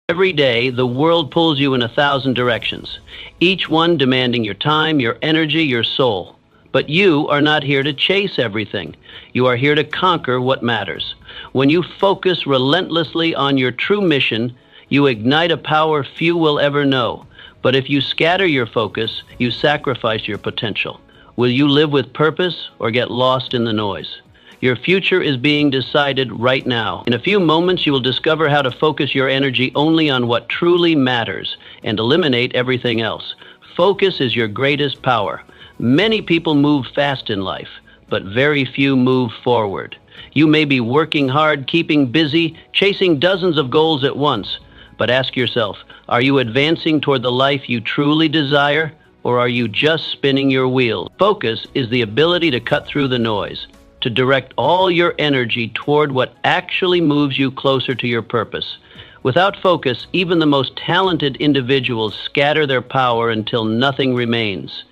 Every day, the world pulls you in 1,000 directions, each one demanding your time, your energy, your soul. But you are not here to chase everything. You are here to conquer what matters. When you focus relentlessly on your true mission, you ignite a power few will ever know. But if you scatter your focus, you sacrifice your potential. Will you live with purpose or get lost in the noise? Your future is being decided right now. In a few moments, you will discover how to focus your energy only on what truly matters and eliminate everything else. Focus is your greatest power. Many people move fast in life, but very few move forward. You may be working hard, keeping busy, chasing dozens of goals at once. But ask yourself, are you advancing toward the life you truly desire, or are you just spinning your wheels? Focus is the ability to cut through the noise, to direct all your energy toward what actually moves you closer to your purpose. Without focus, even the most talented individuals scatter their power until nothing remains.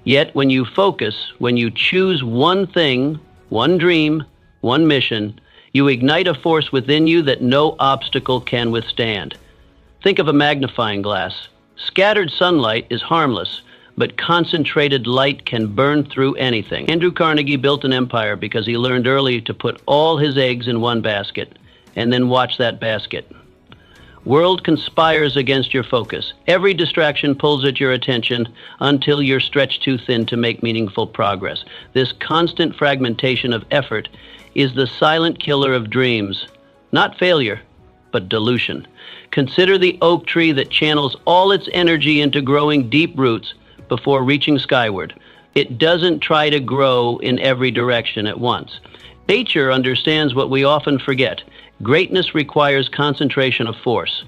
Yet when you focus, when you choose one thing, one dream, one mission, you ignite a force within you that no obstacle can withstand. Think of a magnifying glass. Scattered sunlight is harmless, but concentrated light can burn through anything. Andrew Carnegie built an empire because he learned early to put all his eggs in one basket, and then watch that basket. World conspires against your focus. Every distraction pulls at your attention until you're stretched too thin to make meaningful progress. This constant fragmentation of effort is the silent killer of dreams. Not failure, but dilution. Consider the oak tree that channels all its energy into growing deep roots before reaching skyward. It doesn't try to grow in every direction at once. Nature understands what we often forget. Greatness requires concentration of force.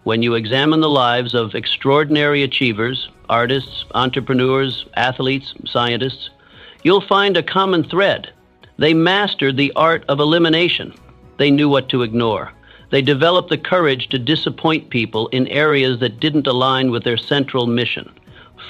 When you examine the lives of extraordinary achievers, artists, entrepreneurs, athletes, scientists, you'll find a common thread. They mastered the art of elimination. They knew what to ignore. They developed the courage to disappoint people in areas that didn't align with their central mission.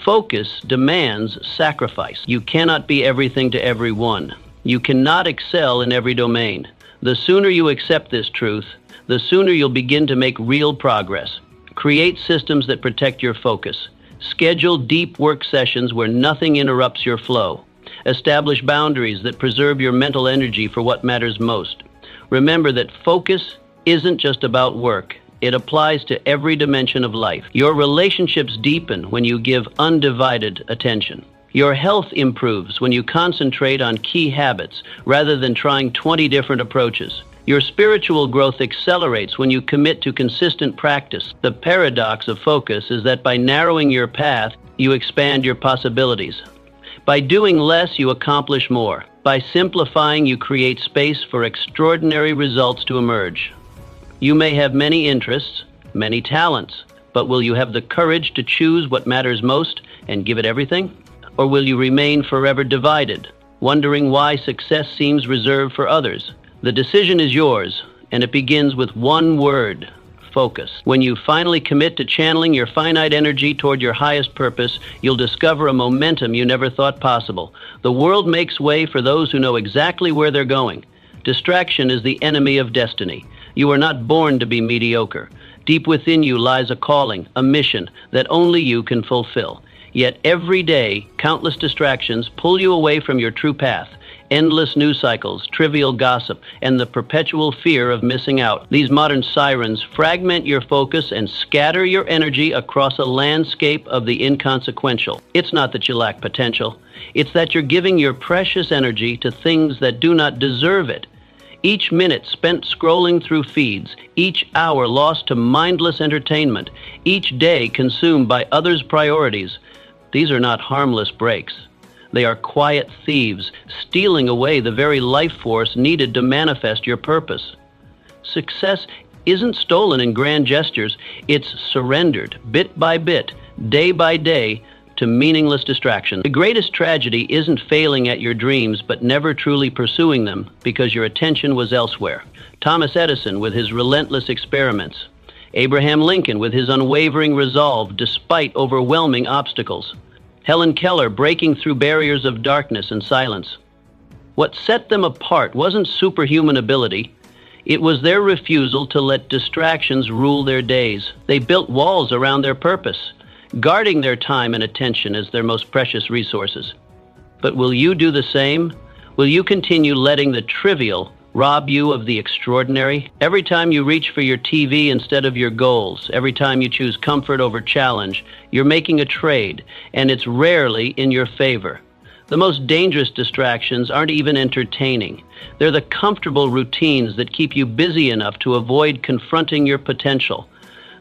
Focus demands sacrifice. You cannot be everything to everyone. You cannot excel in every domain. The sooner you accept this truth, the sooner you'll begin to make real progress. Create systems that protect your focus. Schedule deep work sessions where nothing interrupts your flow. Establish boundaries that preserve your mental energy for what matters most. Remember that focus isn't just about work. It applies to every dimension of life. Your relationships deepen when you give undivided attention. Your health improves when you concentrate on key habits rather than trying 20 different approaches. Your spiritual growth accelerates when you commit to consistent practice. The paradox of focus is that by narrowing your path, you expand your possibilities. By doing less, you accomplish more. By simplifying, you create space for extraordinary results to emerge. You may have many interests, many talents, but will you have the courage to choose what matters most and give it everything? Or will you remain forever divided, wondering why success seems reserved for others? The decision is yours, and it begins with one word: focus. When you finally commit to channeling your finite energy toward your highest purpose, you'll discover a momentum you never thought possible. The world makes way for those who know exactly where they're going. Distraction is the enemy of destiny. You are not born to be mediocre. Deep within you lies a calling, a mission that only you can fulfill. Yet every day, countless distractions pull you away from your true path. Endless news cycles, trivial gossip, and the perpetual fear of missing out. These modern sirens fragment your focus and scatter your energy across a landscape of the inconsequential. It's not that you lack potential. It's that you're giving your precious energy to things that do not deserve it. Each minute spent scrolling through feeds, each hour lost to mindless entertainment, each day consumed by others' priorities. These are not harmless breaks. They are quiet thieves, stealing away the very life force needed to manifest your purpose. Success isn't stolen in grand gestures. It's surrendered, bit by bit, day by day, to meaningless distraction. The greatest tragedy isn't failing at your dreams, but never truly pursuing them because your attention was elsewhere. Thomas Edison with his relentless experiments. Abraham Lincoln with his unwavering resolve despite overwhelming obstacles. Helen Keller breaking through barriers of darkness and silence. What set them apart wasn't superhuman ability. It was their refusal to let distractions rule their days. They built walls around their purpose, guarding their time and attention as their most precious resources. But will you do the same? Will you continue letting the trivial rob you of the extraordinary? Every time you reach for your TV instead of your goals, every time you choose comfort over challenge, you're making a trade, and it's rarely in your favor. The most dangerous distractions aren't even entertaining. They're the comfortable routines that keep you busy enough to avoid confronting your potential.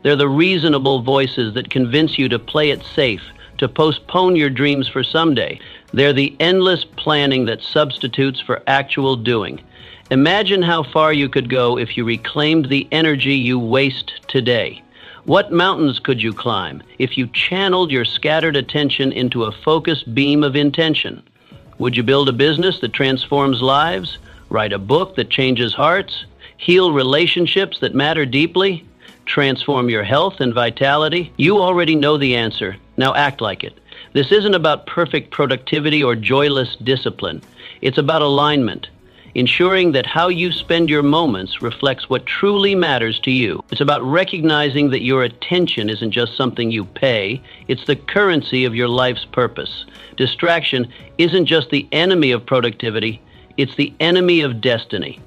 They're the reasonable voices that convince you to play it safe, to postpone your dreams for someday. They're the endless planning that substitutes for actual doing. Imagine how far you could go if you reclaimed the energy you waste today. What mountains could you climb if you channeled your scattered attention into a focused beam of intention? Would you build a business that transforms lives, write a book that changes hearts, heal relationships that matter deeply, transform your health and vitality? You already know the answer. Now act like it. This isn't about perfect productivity or joyless discipline. It's about alignment, ensuring that how you spend your moments reflects what truly matters to you. It's about recognizing that your attention isn't just something you pay, it's the currency of your life's purpose. Distraction isn't just the enemy of productivity, it's the enemy of destiny.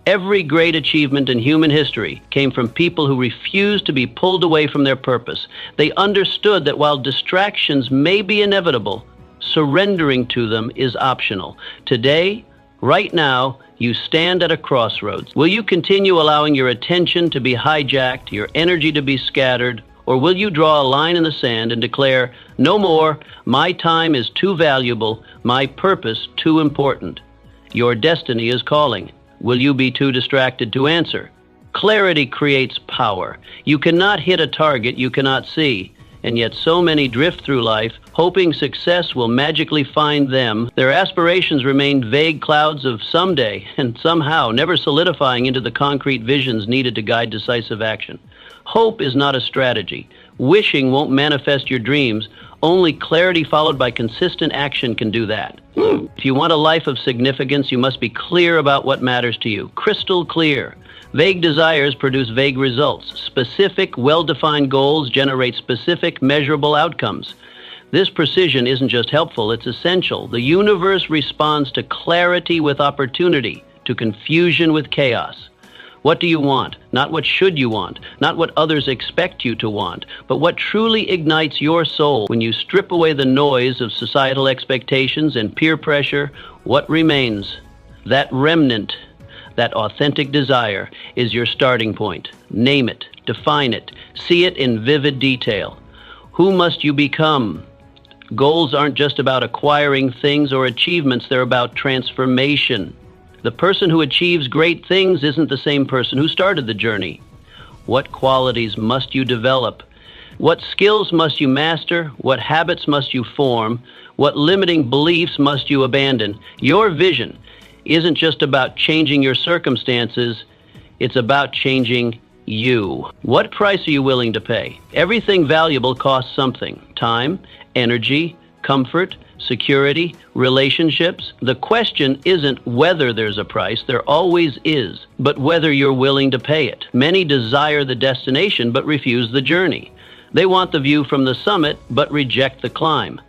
Every great achievement in human history came from people who refused to be pulled away from their purpose. They understood that while distractions may be inevitable, surrendering to them is optional. Today, right now, you stand at a crossroads. Will you continue allowing your attention to be hijacked, your energy to be scattered, or will you draw a line in the sand and declare, no more, my time is too valuable, my purpose too important? Your destiny is calling. Will you be too distracted to answer? Clarity creates power. You cannot hit a target you cannot see. And yet so many drift through life, hoping success will magically find them. Their aspirations remain vague clouds of someday, and somehow never solidifying into the concrete visions needed to guide decisive action. Hope is not a strategy. Wishing won't manifest your dreams. Only clarity followed by consistent action can do that. If you want a life of significance, you must be clear about what matters to you. Crystal clear. Vague desires produce vague results. Specific, well-defined goals generate specific, measurable outcomes. This precision isn't just helpful, it's essential. The universe responds to clarity with opportunity, to confusion with chaos. What do you want? Not what should you want, not what others expect you to want, but what truly ignites your soul. When you strip away the noise of societal expectations and peer pressure, what remains? That remnant, that authentic desire, is your starting point. Name it, define it, see it in vivid detail. Who must you become? Goals aren't just about acquiring things or achievements, they're about transformation. The person who achieves great things isn't the same person who started the journey. What qualities must you develop? What skills must you master? What habits must you form? What limiting beliefs must you abandon? Your vision isn't just about changing your circumstances, it's about changing you. What price are you willing to pay? Everything valuable costs something. Time, energy, comfort, security, relationships. The question isn't whether there's a price, there always is, but whether you're willing to pay it. Many desire the destination but refuse the journey. They want the view from the summit but reject the climb.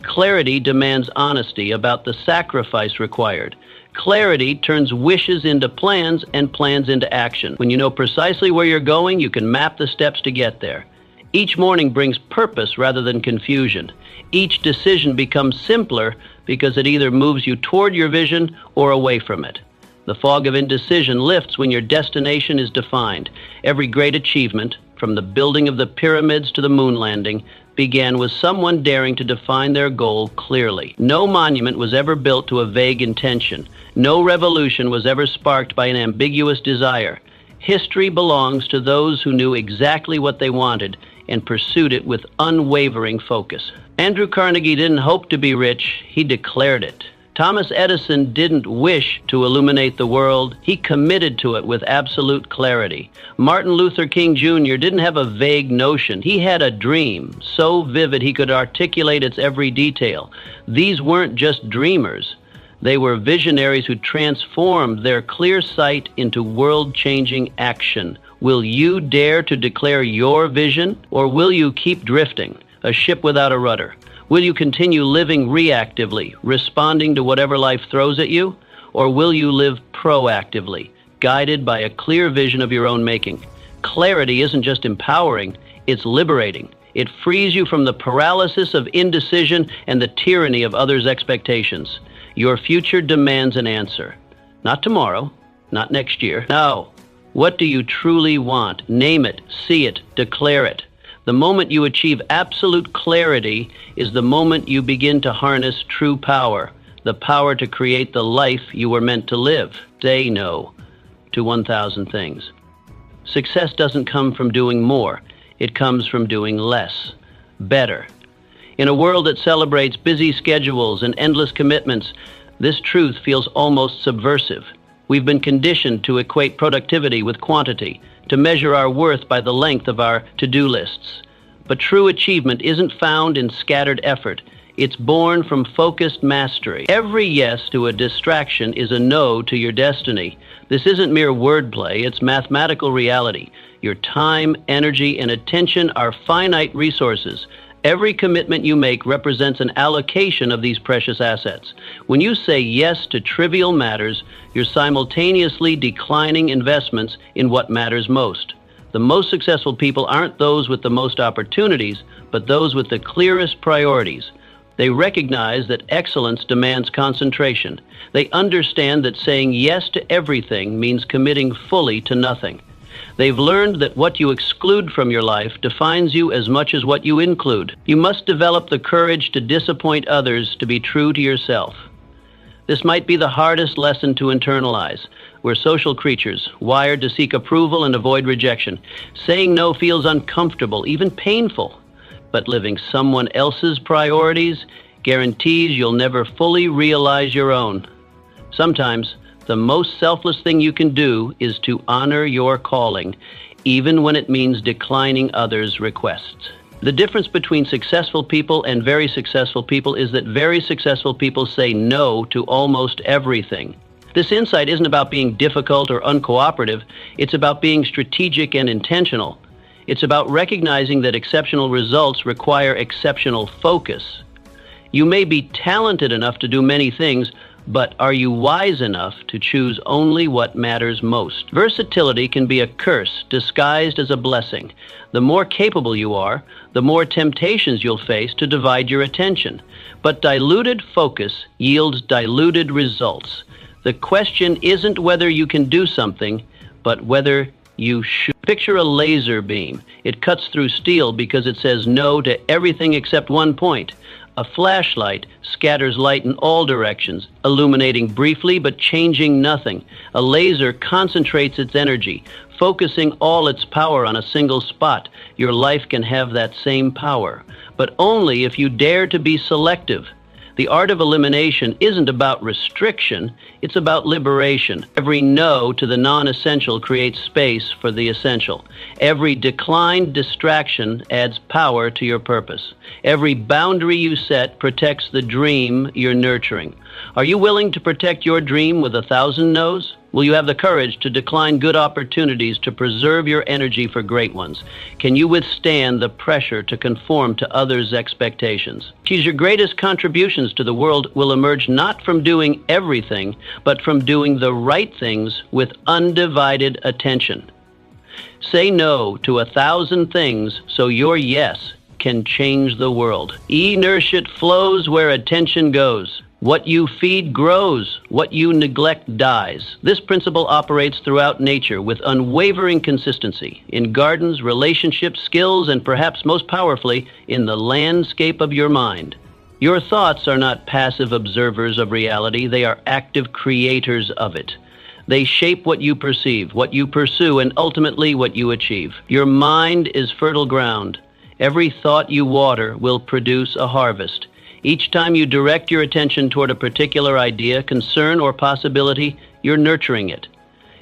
Clarity demands honesty about the sacrifice required. Clarity turns wishes into plans and plans into action. When you know precisely where you're going, you can map the steps to get there. Each morning brings purpose rather than confusion. Each decision becomes simpler because it either moves you toward your vision or away from it. The fog of indecision lifts when your destination is defined. Every great achievement, from the building of the pyramids to the moon landing, began with someone daring to define their goal clearly. No monument was ever built to a vague intention. No revolution was ever sparked by an ambiguous desire. History belongs to those who knew exactly what they wanted and pursued it with unwavering focus. Andrew Carnegie didn't hope to be rich, he declared it. Thomas Edison didn't wish to illuminate the world, he committed to it with absolute clarity. Martin Luther King Jr. didn't have a vague notion, he had a dream, so vivid he could articulate its every detail. These weren't just dreamers, They were visionaries who transformed their clear sight into world-changing action. Will you dare to declare your vision, or will you keep drifting, a ship without a rudder? Will you continue living reactively, responding to whatever life throws at you, or will you live proactively, guided by a clear vision of your own making? Clarity isn't just empowering, it's liberating. It frees you from the paralysis of indecision and the tyranny of others' expectations. Your future demands an answer. Not tomorrow, not next year. No. What do you truly want? Name it, see it, declare it. The moment you achieve absolute clarity is the moment you begin to harness true power, the power to create the life you were meant to live. Say no to 1,000 things. Success doesn't come from doing more. It comes from doing less, better. In a world that celebrates busy schedules and endless commitments, this truth feels almost subversive. We've been conditioned to equate productivity with quantity, to measure our worth by the length of our to-do lists. But true achievement isn't found in scattered effort. It's born from focused mastery. Every yes to a distraction is a no to your destiny. This isn't mere wordplay, it's mathematical reality. Your time, energy, and attention are finite resources. Every commitment you make represents an allocation of these precious assets. When you say yes to trivial matters, you're simultaneously declining investments in what matters most. The most successful people aren't those with the most opportunities, but those with the clearest priorities. They recognize that excellence demands concentration. They understand that saying yes to everything means committing fully to nothing. They've learned that what you exclude from your life defines you as much as what you include. You must develop the courage to disappoint others to be true to yourself. This might be the hardest lesson to internalize. We're social creatures, wired to seek approval and avoid rejection. Saying no feels uncomfortable, even painful. But living someone else's priorities guarantees you'll never fully realize your own. Sometimes, the most selfless thing you can do is to honor your calling, even when it means declining others' requests. The difference between successful people and very successful people is that very successful people say no to almost everything. This insight isn't about being difficult or uncooperative. It's about being strategic and intentional. It's about recognizing that exceptional results require exceptional focus. You may be talented enough to do many things, but are you wise enough to choose only what matters most? Versatility can be a curse disguised as a blessing. The more capable you are, the more temptations you'll face to divide your attention. But diluted focus yields diluted results. The question isn't whether you can do something, but whether you should. Picture a laser beam. It cuts through steel because it says no to everything except one point. A flashlight scatters light in all directions, illuminating briefly but changing nothing. A laser concentrates its energy, focusing all its power on a single spot. Your life can have that same power, but only if you dare to be selective. The art of elimination isn't about restriction, it's about liberation. Every no to the non-essential creates space for the essential. Every declined distraction adds power to your purpose. Every boundary you set protects the dream you're nurturing. Are you willing to protect your dream with 1,000 no's? Will you have the courage to decline good opportunities to preserve your energy for great ones? Can you withstand the pressure to conform to others' expectations? Your greatest contributions to the world will emerge not from doing everything, but from doing the right things with undivided attention. Say no to 1,000 things so your yes can change the world. Inertia flows where attention goes. What you feed grows, what you neglect dies. This principle operates throughout nature with unwavering consistency, in gardens, relationships, skills, and perhaps most powerfully, in the landscape of your mind. Your thoughts are not passive observers of reality, they are active creators of it. They shape what you perceive, what you pursue, and ultimately what you achieve. Your mind is fertile ground. Every thought you water will produce a harvest. Each time you direct your attention toward a particular idea, concern, or possibility, you're nurturing it.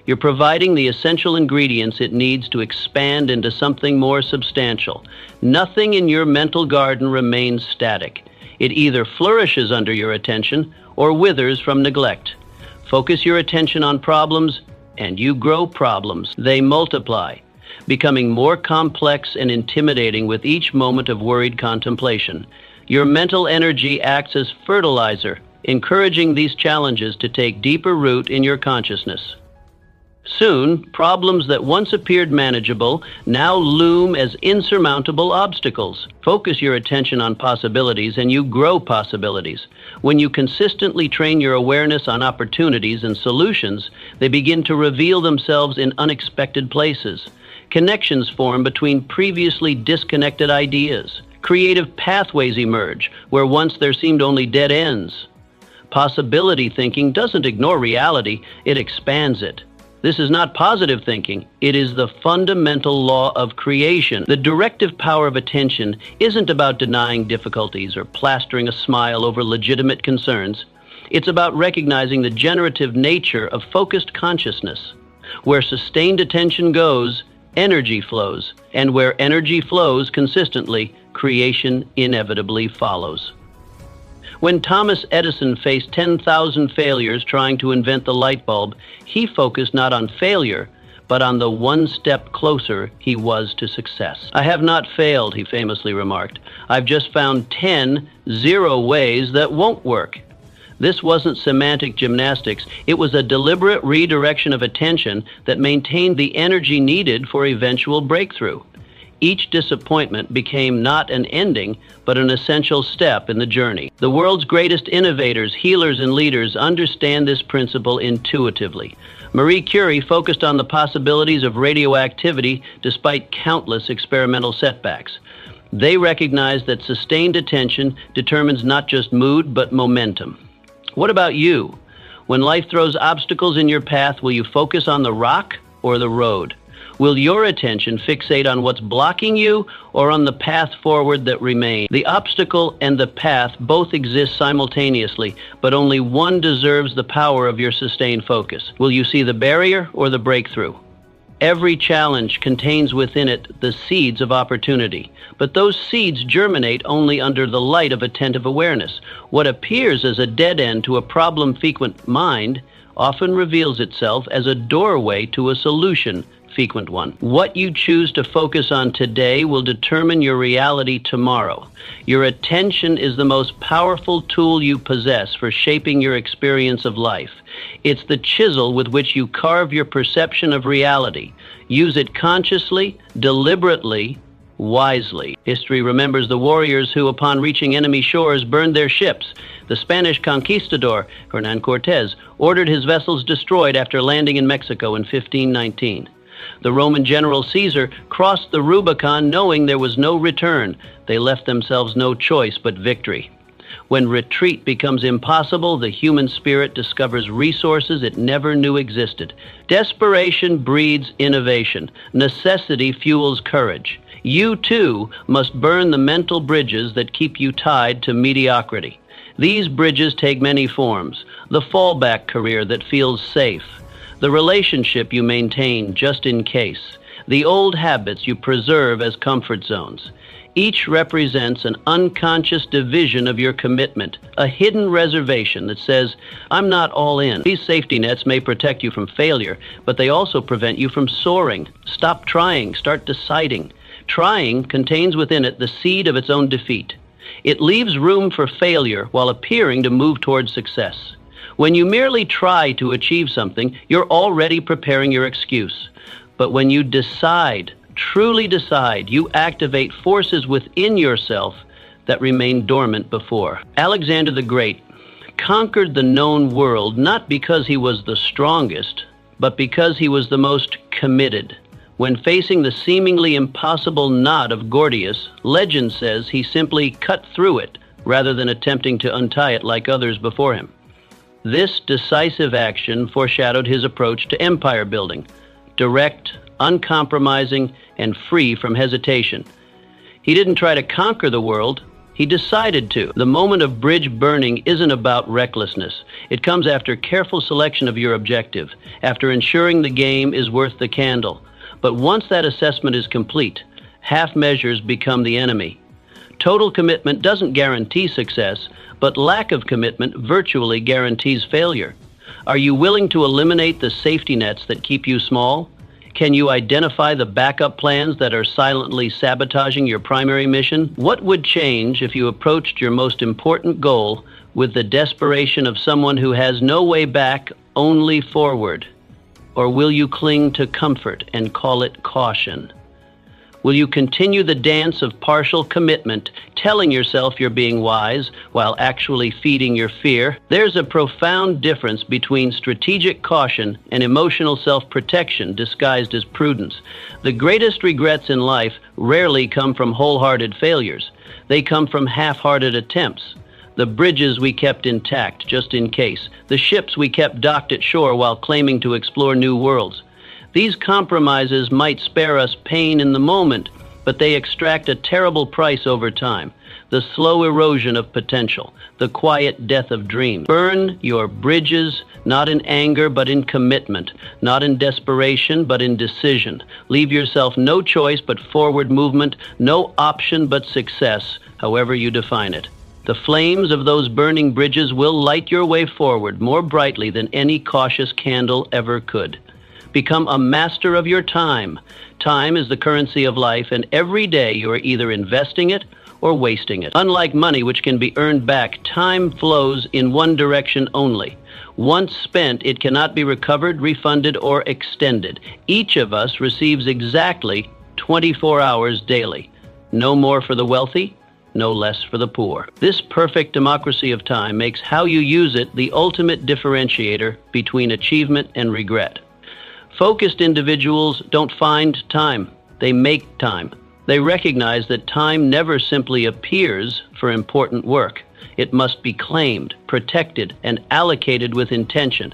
You're providing the essential ingredients it needs to expand into something more substantial. Nothing in your mental garden remains static. It either flourishes under your attention or withers from neglect. Focus your attention on problems, and you grow problems. They multiply, becoming more complex and intimidating with each moment of worried contemplation. Your mental energy acts as fertilizer, encouraging these challenges to take deeper root in your consciousness. Soon, problems that once appeared manageable now loom as insurmountable obstacles. Focus your attention on possibilities and you grow possibilities. When you consistently train your awareness on opportunities and solutions, they begin to reveal themselves in unexpected places. Connections form between previously disconnected ideas. Creative pathways emerge where once there seemed only dead ends. Possibility thinking doesn't ignore reality, it expands it. This is not positive thinking, it is the fundamental law of creation. The directive power of attention isn't about denying difficulties or plastering a smile over legitimate concerns. It's about recognizing the generative nature of focused consciousness. Where sustained attention goes, energy flows, and where energy flows consistently, creation inevitably follows. When Thomas Edison faced 10,000 failures trying to invent the light bulb, he focused not on failure, but on the one step closer he was to success. "I have not failed," he famously remarked. "I've just found 10 zero ways that won't work." This wasn't semantic gymnastics. It was a deliberate redirection of attention that maintained the energy needed for eventual breakthrough. Each disappointment became not an ending, but an essential step in the journey. The world's greatest innovators, healers, and leaders understand this principle intuitively. Marie Curie focused on the possibilities of radioactivity despite countless experimental setbacks. They recognized that sustained attention determines not just mood, but momentum. What about you? When life throws obstacles in your path, will you focus on the rock or the road? Will your attention fixate on what's blocking you or on the path forward that remains? The obstacle and the path both exist simultaneously, but only one deserves the power of your sustained focus. Will you see the barrier or the breakthrough? Every challenge contains within it the seeds of opportunity, but those seeds germinate only under the light of attentive awareness. What appears as a dead end to a problem-frequent mind often reveals itself as a doorway to a solution-frequent one. What you choose to focus on today will determine your reality tomorrow. Your attention is the most powerful tool you possess for shaping your experience of life. It's the chisel with which you carve your perception of reality. Use it consciously, deliberately, wisely. History remembers the warriors who, upon reaching enemy shores, burned their ships. The Spanish conquistador, Hernán Cortés, ordered his vessels destroyed after landing in Mexico in 1519. The Roman general Caesar crossed the Rubicon knowing there was no return. They left themselves no choice but victory. When retreat becomes impossible, the human spirit discovers resources it never knew existed. Desperation breeds innovation. Necessity fuels courage. You, too, must burn the mental bridges that keep you tied to mediocrity. These bridges take many forms. The fallback career that feels safe. The relationship you maintain just in case. The old habits you preserve as comfort zones. Each represents an unconscious division of your commitment, a hidden reservation that says, "I'm not all in." These safety nets may protect you from failure, but they also prevent you from soaring. Stop trying, start deciding. Trying contains within it the seed of its own defeat. It leaves room for failure while appearing to move towards success. When you merely try to achieve something, you're already preparing your excuse. But when you decide, truly decide, you activate forces within yourself that remained dormant before. Alexander the Great conquered the known world not because he was the strongest, but because he was the most committed. When facing the seemingly impossible knot of Gordius, legend says he simply cut through it rather than attempting to untie it like others before him. This decisive action foreshadowed his approach to empire building, direct, uncompromising, and free from hesitation. He didn't try to conquer the world, he decided to. The moment of bridge burning isn't about recklessness. It comes after careful selection of your objective, after ensuring the game is worth the candle. But once that assessment is complete, half measures become the enemy. Total commitment doesn't guarantee success, but lack of commitment virtually guarantees failure. Are you willing to eliminate the safety nets that keep you small? Can you identify the backup plans that are silently sabotaging your primary mission? What would change if you approached your most important goal with the desperation of someone who has no way back, only forward? Or will you cling to comfort and call it caution? Will you continue the dance of partial commitment, telling yourself you're being wise while actually feeding your fear? There's a profound difference between strategic caution and emotional self-protection disguised as prudence. The greatest regrets in life rarely come from wholehearted failures. They come from half-hearted attempts. The bridges we kept intact just in case. The ships we kept docked at shore while claiming to explore new worlds. These compromises might spare us pain in the moment, but they extract a terrible price over time. The slow erosion of potential, the quiet death of dreams. Burn your bridges, not in anger, but in commitment, not in desperation, but in decision. Leave yourself no choice but forward movement, no option but success, however you define it. The flames of those burning bridges will light your way forward more brightly than any cautious candle ever could. Become a master of your time. Time is the currency of life, and every day you are either investing it or wasting it. Unlike money, which can be earned back, time flows in one direction only. Once spent, it cannot be recovered, refunded, or extended. Each of us receives exactly 24 hours daily. No more for the wealthy, no less for the poor. This perfect democracy of time makes how you use it the ultimate differentiator between achievement and regret. Focused individuals don't find time, they make time. They recognize that time never simply appears for important work. It must be claimed, protected, and allocated with intention.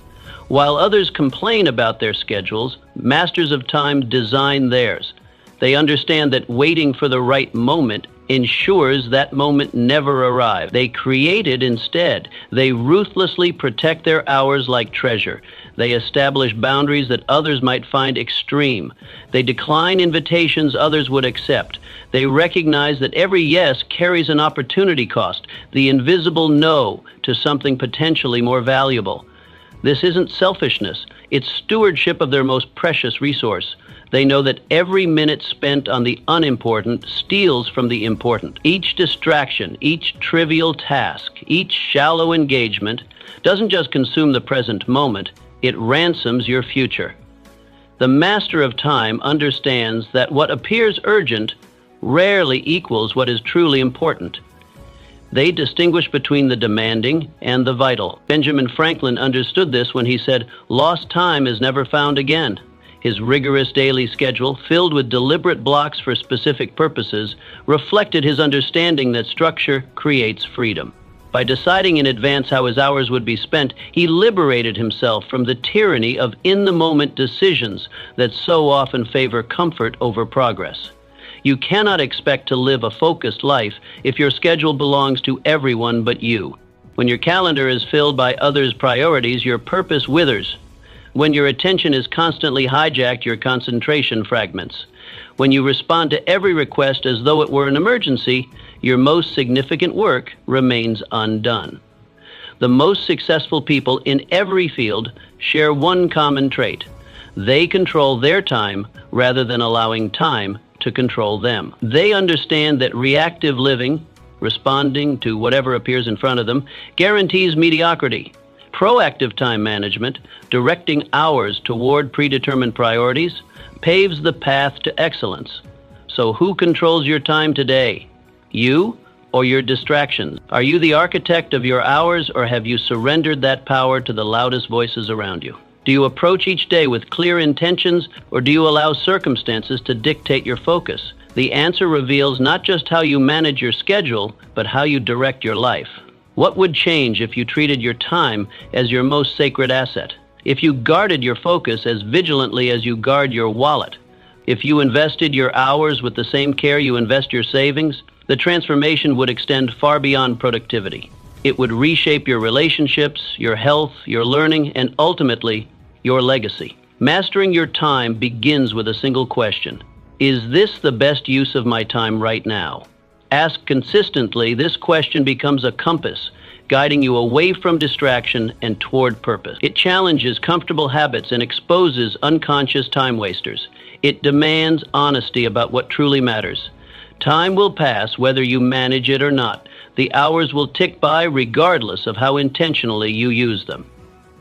While others complain about their schedules, masters of time design theirs. They understand that waiting for the right moment ensures that moment never arrives. They create it instead. They ruthlessly protect their hours like treasure. They establish boundaries that others might find extreme. They decline invitations others would accept. They recognize that every yes carries an opportunity cost, the invisible no to something potentially more valuable. This isn't selfishness. It's stewardship of their most precious resource. They know that every minute spent on the unimportant steals from the important. Each distraction, each trivial task, each shallow engagement doesn't just consume the present moment, it ransoms your future. The master of time understands that what appears urgent rarely equals what is truly important. They distinguish between the demanding and the vital. Benjamin Franklin understood this when he said, "Lost time is never found again." His rigorous daily schedule, filled with deliberate blocks for specific purposes, reflected his understanding that structure creates freedom. By deciding in advance how his hours would be spent, he liberated himself from the tyranny of in-the-moment decisions that so often favor comfort over progress. You cannot expect to live a focused life if your schedule belongs to everyone but you. When your calendar is filled by others' priorities, your purpose withers. When your attention is constantly hijacked, your concentration fragments. When you respond to every request as though it were an emergency, your most significant work remains undone. The most successful people in every field share one common trait. They control their time rather than allowing time to control them. They understand that reactive living, responding to whatever appears in front of them, guarantees mediocrity. Proactive time management, directing hours toward predetermined priorities, paves the path to excellence. So who controls your time today? You or your distractions? Are you the architect of your hours, or have you surrendered that power to the loudest voices around you? Do you approach each day with clear intentions, or do you allow circumstances to dictate your focus? The answer reveals not just how you manage your schedule, but how you direct your life. What would change if you treated your time as your most sacred asset? If you guarded your focus as vigilantly as you guard your wallet? If you invested your hours with the same care you invest your savings? The transformation would extend far beyond productivity. It would reshape your relationships, your health, your learning, and ultimately, your legacy. Mastering your time begins with a single question. Is this the best use of my time right now? Asked consistently, this question becomes a compass, guiding you away from distraction and toward purpose. It challenges comfortable habits and exposes unconscious time wasters. It demands honesty about what truly matters. Time will pass whether you manage it or not. The hours will tick by regardless of how intentionally you use them.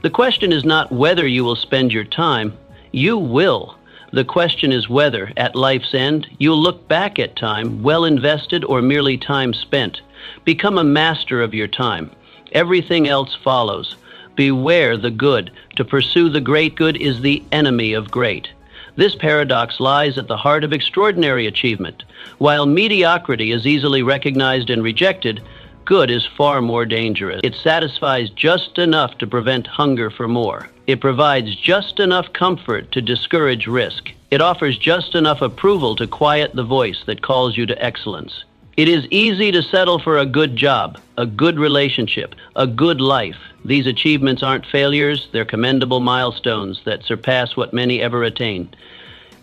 The question is not whether you will spend your time. You will. The question is whether, at life's end, you'll look back at time well invested or merely time spent. Become a master of your time. Everything else follows. Beware the good. To pursue the great good is the enemy of great. This paradox lies at the heart of extraordinary achievement. While mediocrity is easily recognized and rejected, good is far more dangerous. It satisfies just enough to prevent hunger for more. It provides just enough comfort to discourage risk. It offers just enough approval to quiet the voice that calls you to excellence. It is easy to settle for a good job, a good relationship, a good life. These achievements aren't failures, they're commendable milestones that surpass what many ever attain.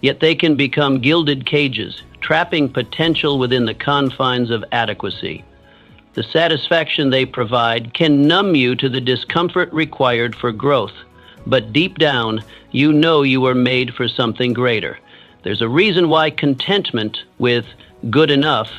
Yet they can become gilded cages, trapping potential within the confines of adequacy. The satisfaction they provide can numb you to the discomfort required for growth. But deep down, you know you were made for something greater. There's a reason why contentment with good enough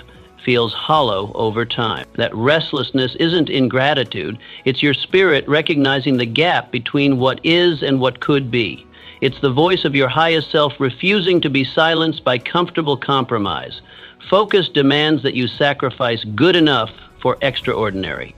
feels hollow over time. That restlessness isn't ingratitude. It's your spirit recognizing the gap between what is and what could be. It's the voice of your highest self refusing to be silenced by comfortable compromise. Focus demands that you sacrifice good enough for extraordinary.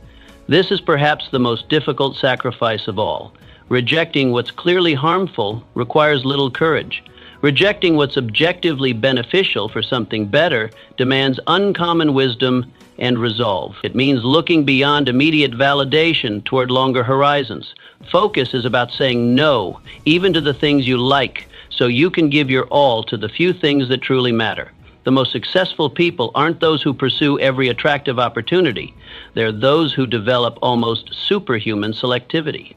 This is perhaps the most difficult sacrifice of all. Rejecting what's clearly harmful requires little courage. Rejecting what's objectively beneficial for something better demands uncommon wisdom and resolve. It means looking beyond immediate validation toward longer horizons. Focus is about saying no, even to the things you like, so you can give your all to the few things that truly matter. The most successful people aren't those who pursue every attractive opportunity. They're those who develop almost superhuman selectivity.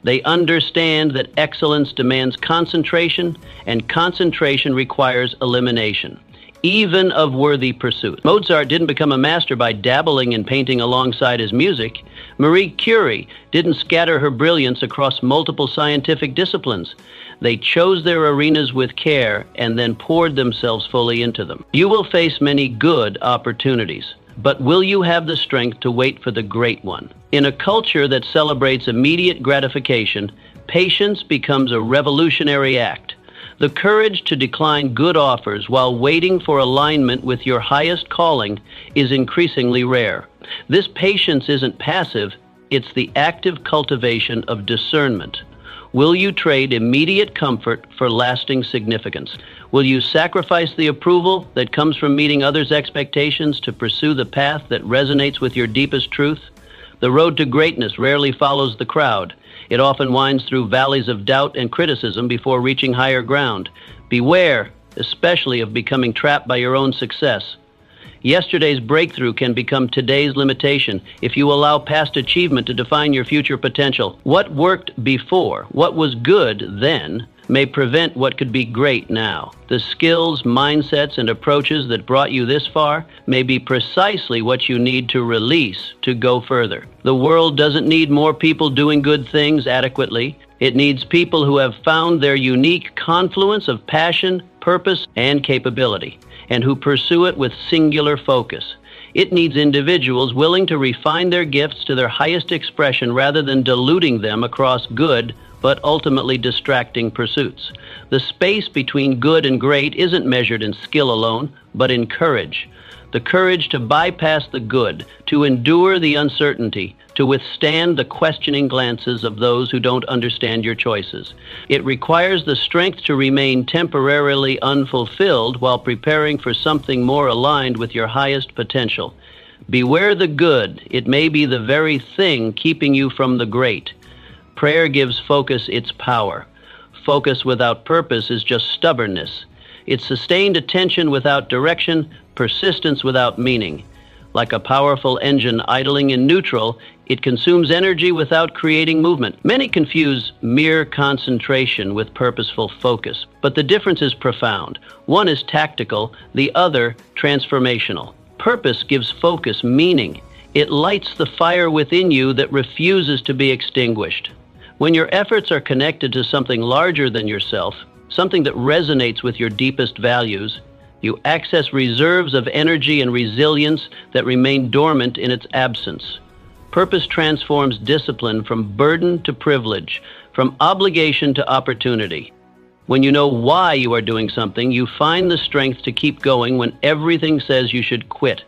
They understand that excellence demands concentration, and concentration requires elimination, even of worthy pursuits. Mozart didn't become a master by dabbling in painting alongside his music. Marie Curie didn't scatter her brilliance across multiple scientific disciplines. They chose their arenas with care and then poured themselves fully into them. You will face many good opportunities, but will you have the strength to wait for the great one? In a culture that celebrates immediate gratification, patience becomes a revolutionary act. The courage to decline good offers while waiting for alignment with your highest calling is increasingly rare. This patience isn't passive, it's the active cultivation of discernment. Will you trade immediate comfort for lasting significance? Will you sacrifice the approval that comes from meeting others' expectations to pursue the path that resonates with your deepest truth? The road to greatness rarely follows the crowd. It often winds through valleys of doubt and criticism before reaching higher ground. Beware, especially of becoming trapped by your own success. Yesterday's breakthrough can become today's limitation if you allow past achievement to define your future potential. What worked before, what was good then, may prevent what could be great now. The skills, mindsets, and approaches that brought you this far may be precisely what you need to release to go further. The world doesn't need more people doing good things adequately. It needs people who have found their unique confluence of passion, purpose, and capability, and who pursue it with singular focus. It needs individuals willing to refine their gifts to their highest expression rather than diluting them across good but ultimately distracting pursuits. The space between good and great isn't measured in skill alone, but in courage. The courage to bypass the good, to endure the uncertainty, to withstand the questioning glances of those who don't understand your choices. It requires the strength to remain temporarily unfulfilled while preparing for something more aligned with your highest potential. Beware the good. It may be the very thing keeping you from the great. Prayer gives focus its power. Focus without purpose is just stubbornness. It's sustained attention without direction, persistence without meaning. Like a powerful engine idling in neutral, it consumes energy without creating movement. Many confuse mere concentration with purposeful focus, but the difference is profound. One is tactical, the other transformational. Purpose gives focus meaning. It lights the fire within you that refuses to be extinguished. When your efforts are connected to something larger than yourself, something that resonates with your deepest values, you access reserves of energy and resilience that remain dormant in its absence. Purpose transforms discipline from burden to privilege, from obligation to opportunity. When you know why you are doing something, you find the strength to keep going when everything says you should quit.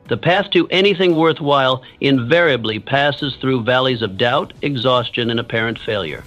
The path to anything worthwhile invariably passes through valleys of doubt, exhaustion, and apparent failure.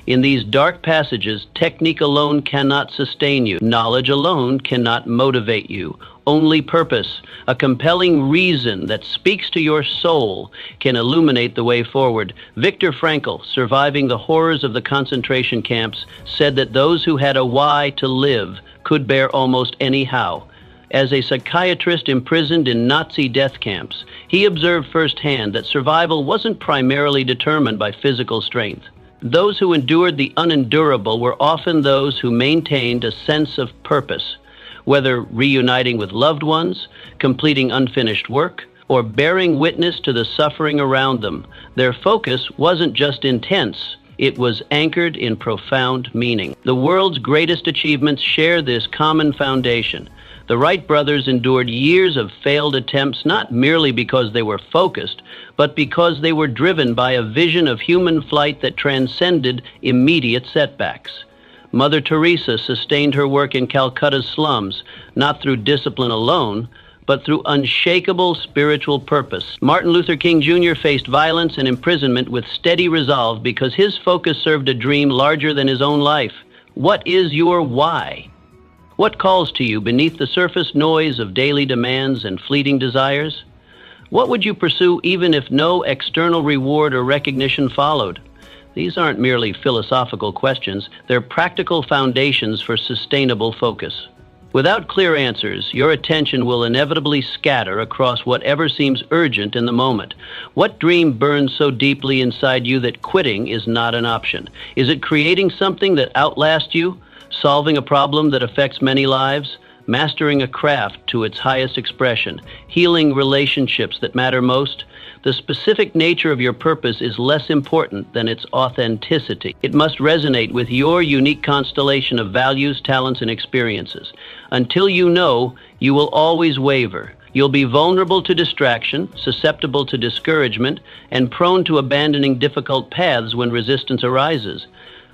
In these dark passages, technique alone cannot sustain you. Knowledge alone cannot motivate you. Only purpose, a compelling reason that speaks to your soul, can illuminate the way forward. Viktor Frankl, surviving the horrors of the concentration camps, said that those who had a why to live could bear almost any how. As a psychiatrist imprisoned in Nazi death camps, he observed firsthand that survival wasn't primarily determined by physical strength. Those who endured the unendurable were often those who maintained a sense of purpose, whether reuniting with loved ones, completing unfinished work, or bearing witness to the suffering around them. Their focus wasn't just intense, it was anchored in profound meaning. The world's greatest achievements share this common foundation. The Wright brothers endured years of failed attempts not merely because they were focused, but because they were driven by a vision of human flight that transcended immediate setbacks. Mother Teresa sustained her work in Calcutta's slums, not through discipline alone, but through unshakable spiritual purpose. Martin Luther King Jr. faced violence and imprisonment with steady resolve because his focus served a dream larger than his own life. What is your why? What calls to you beneath the surface noise of daily demands and fleeting desires? What would you pursue even if no external reward or recognition followed? These aren't merely philosophical questions, they're practical foundations for sustainable focus. Without clear answers, your attention will inevitably scatter across whatever seems urgent in the moment. What dream burns so deeply inside you that quitting is not an option? Is it creating something that outlasts you? Solving a problem that affects many lives? Mastering a craft to its highest expression? Healing relationships that matter most? The specific nature of your purpose is less important than its authenticity. It must resonate with your unique constellation of values, talents, and experiences. Until you know, you will always waver. You'll be vulnerable to distraction, susceptible to discouragement, and prone to abandoning difficult paths when resistance arises.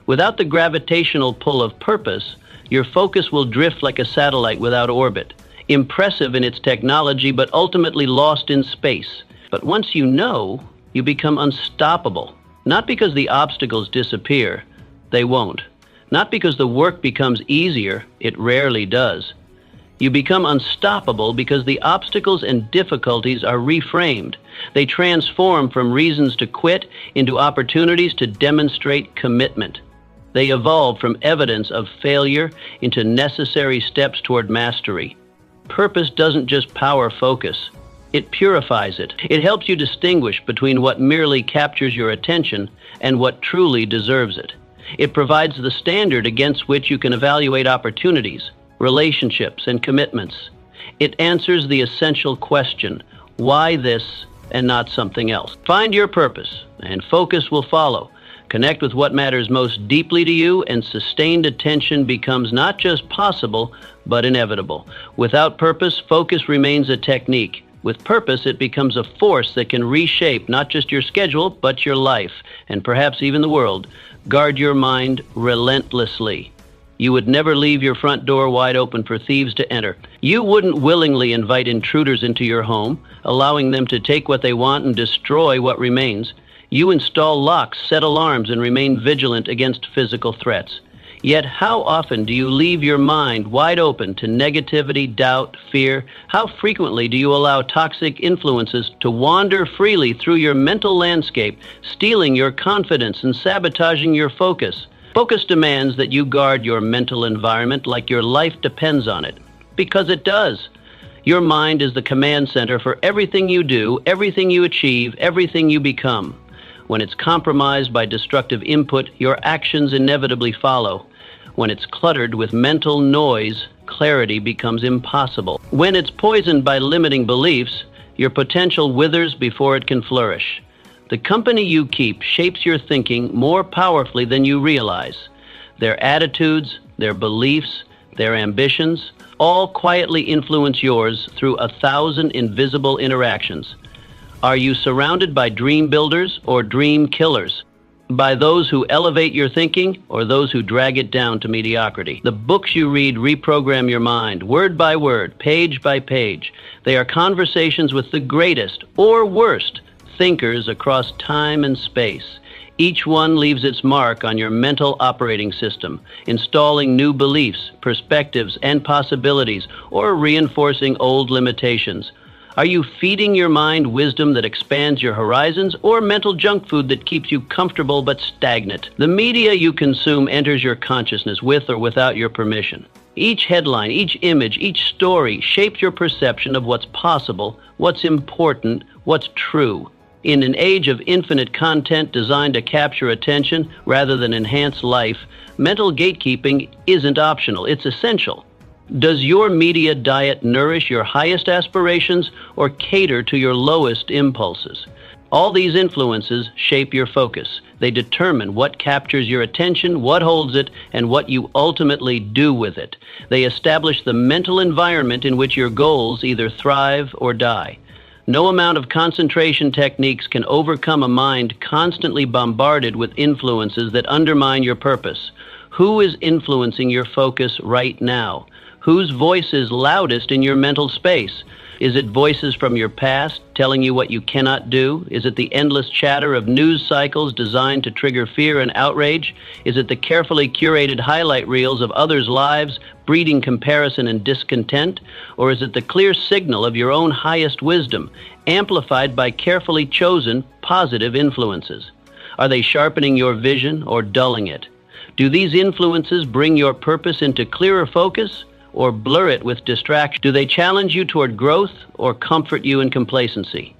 Without the gravitational pull of purpose, your focus will drift like a satellite without orbit, impressive in its technology but ultimately lost in space. But once you know, you become unstoppable. Not because the obstacles disappear, they won't. Not because the work becomes easier, it rarely does. You become unstoppable because the obstacles and difficulties are reframed. They transform from reasons to quit into opportunities to demonstrate commitment. They evolve from evidence of failure into necessary steps toward mastery. Purpose doesn't just power focus, it purifies it. It helps you distinguish between what merely captures your attention and what truly deserves it. It provides the standard against which you can evaluate opportunities, relationships, and commitments. It answers the essential question, why this and not something else? Find your purpose, and focus will follow. Connect with what matters most deeply to you, and sustained attention becomes not just possible, but inevitable. Without purpose, focus remains a technique. With purpose, it becomes a force that can reshape not just your schedule, but your life, and perhaps even the world. Guard your mind relentlessly. You would never leave your front door wide open for thieves to enter. You wouldn't willingly invite intruders into your home, allowing them to take what they want and destroy what remains. You install locks, set alarms, and remain vigilant against physical threats. Yet how often do you leave your mind wide open to negativity, doubt, fear? How frequently do you allow toxic influences to wander freely through your mental landscape, stealing your confidence and sabotaging your focus? Focus demands that you guard your mental environment like your life depends on it, because it does. Your mind is the command center for everything you do, everything you achieve, everything you become. When it's compromised by destructive input, your actions inevitably follow. When it's cluttered with mental noise, clarity becomes impossible. When it's poisoned by limiting beliefs, your potential withers before it can flourish. The company you keep shapes your thinking more powerfully than you realize. Their attitudes, their beliefs, their ambitions, all quietly influence yours through 1,000 invisible interactions. Are you surrounded by dream builders or dream killers? By those who elevate your thinking or those who drag it down to mediocrity? The books you read reprogram your mind, word by word, page by page. They are conversations with the greatest or worst thinkers across time and space. Each one leaves its mark on your mental operating system, installing new beliefs, perspectives, and possibilities, or reinforcing old limitations. Are you feeding your mind wisdom that expands your horizons, or mental junk food that keeps you comfortable but stagnant? The media you consume enters your consciousness with or without your permission. Each headline, each image, each story shapes your perception of what's possible, what's important, what's true. In an age of infinite content designed to capture attention rather than enhance life, mental gatekeeping isn't optional, it's essential. Does your media diet nourish your highest aspirations or cater to your lowest impulses? All these influences shape your focus. They determine what captures your attention, what holds it, and what you ultimately do with it. They establish the mental environment in which your goals either thrive or die. No amount of concentration techniques can overcome a mind constantly bombarded with influences that undermine your purpose. Who is influencing your focus right now? Whose voice is loudest in your mental space? Is it voices from your past telling you what you cannot do? Is it the endless chatter of news cycles designed to trigger fear and outrage? Is it the carefully curated highlight reels of others' lives, breeding comparison and discontent? Or is it the clear signal of your own highest wisdom, amplified by carefully chosen positive influences? Are they sharpening your vision or dulling it? Do these influences bring your purpose into clearer focus, or blur it with distraction? Do they challenge you toward growth or comfort you in complacency?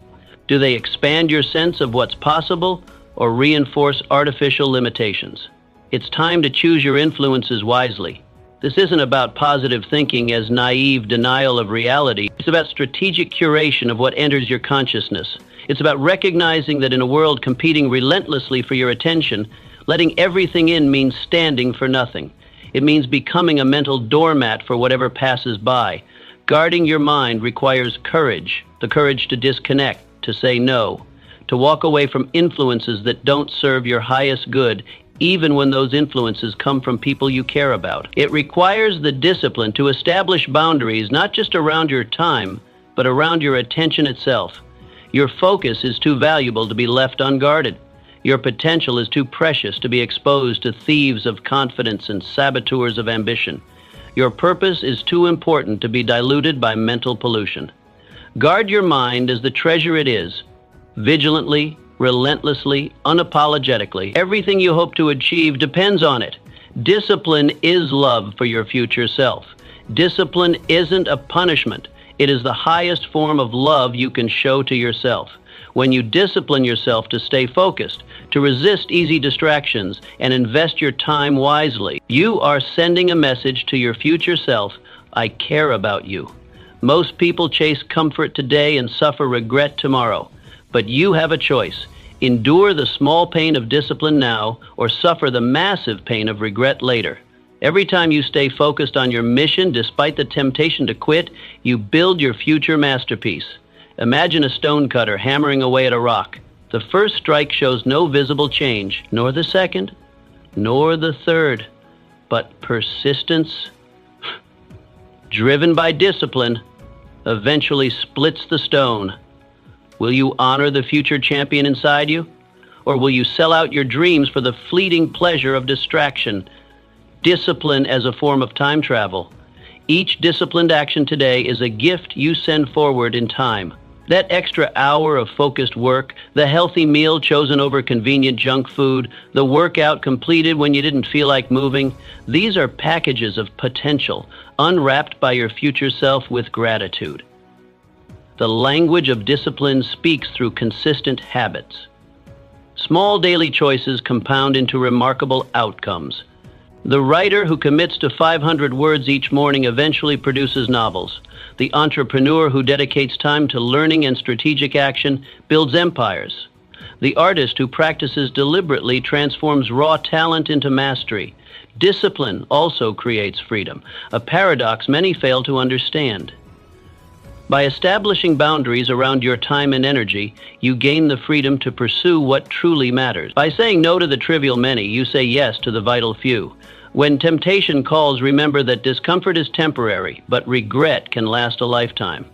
Do they expand your sense of what's possible or reinforce artificial limitations? It's time to choose your influences wisely. This isn't about positive thinking as naive denial of reality. It's about strategic curation of what enters your consciousness. It's about recognizing that in a world competing relentlessly for your attention, letting everything in means standing for nothing. It means becoming a mental doormat for whatever passes by. Guarding your mind requires courage, the courage to disconnect, to say no, to walk away from influences that don't serve your highest good, even when those influences come from people you care about. It requires the discipline to establish boundaries not just around your time, but around your attention itself. Your focus is too valuable to be left unguarded. Your potential is too precious to be exposed to thieves of confidence and saboteurs of ambition. Your purpose is too important to be diluted by mental pollution. Guard your mind as the treasure it is, vigilantly, relentlessly, unapologetically. Everything you hope to achieve depends on it. Discipline is love for your future self. Discipline isn't a punishment. It is the highest form of love you can show to yourself. When you discipline yourself to stay focused, to resist easy distractions, and invest your time wisely, you are sending a message to your future self: I care about you. Most people chase comfort today and suffer regret tomorrow. But you have a choice. Endure the small pain of discipline now, or suffer the massive pain of regret later. Every time you stay focused on your mission despite the temptation to quit, you build your future masterpiece. Imagine a stonecutter hammering away at a rock. The first strike shows no visible change, nor the second, nor the third. But persistence, driven by discipline, eventually splits the stone. Will you honor the future champion inside you? Or will you sell out your dreams for the fleeting pleasure of distraction? Discipline as a form of time travel. Each disciplined action today is a gift you send forward in time. That extra hour of focused work, the healthy meal chosen over convenient junk food, the workout completed when you didn't feel like moving, these are packages of potential, unwrapped by your future self with gratitude. The language of discipline speaks through consistent habits. Small daily choices compound into remarkable outcomes. The writer who commits to 500 words each morning eventually produces novels. The entrepreneur who dedicates time to learning and strategic action builds empires. The artist who practices deliberately transforms raw talent into mastery. Discipline also creates freedom, a paradox many fail to understand. By establishing boundaries around your time and energy, you gain the freedom to pursue what truly matters. By saying no to the trivial many, you say yes to the vital few. When temptation calls, remember that discomfort is temporary, but regret can last a lifetime.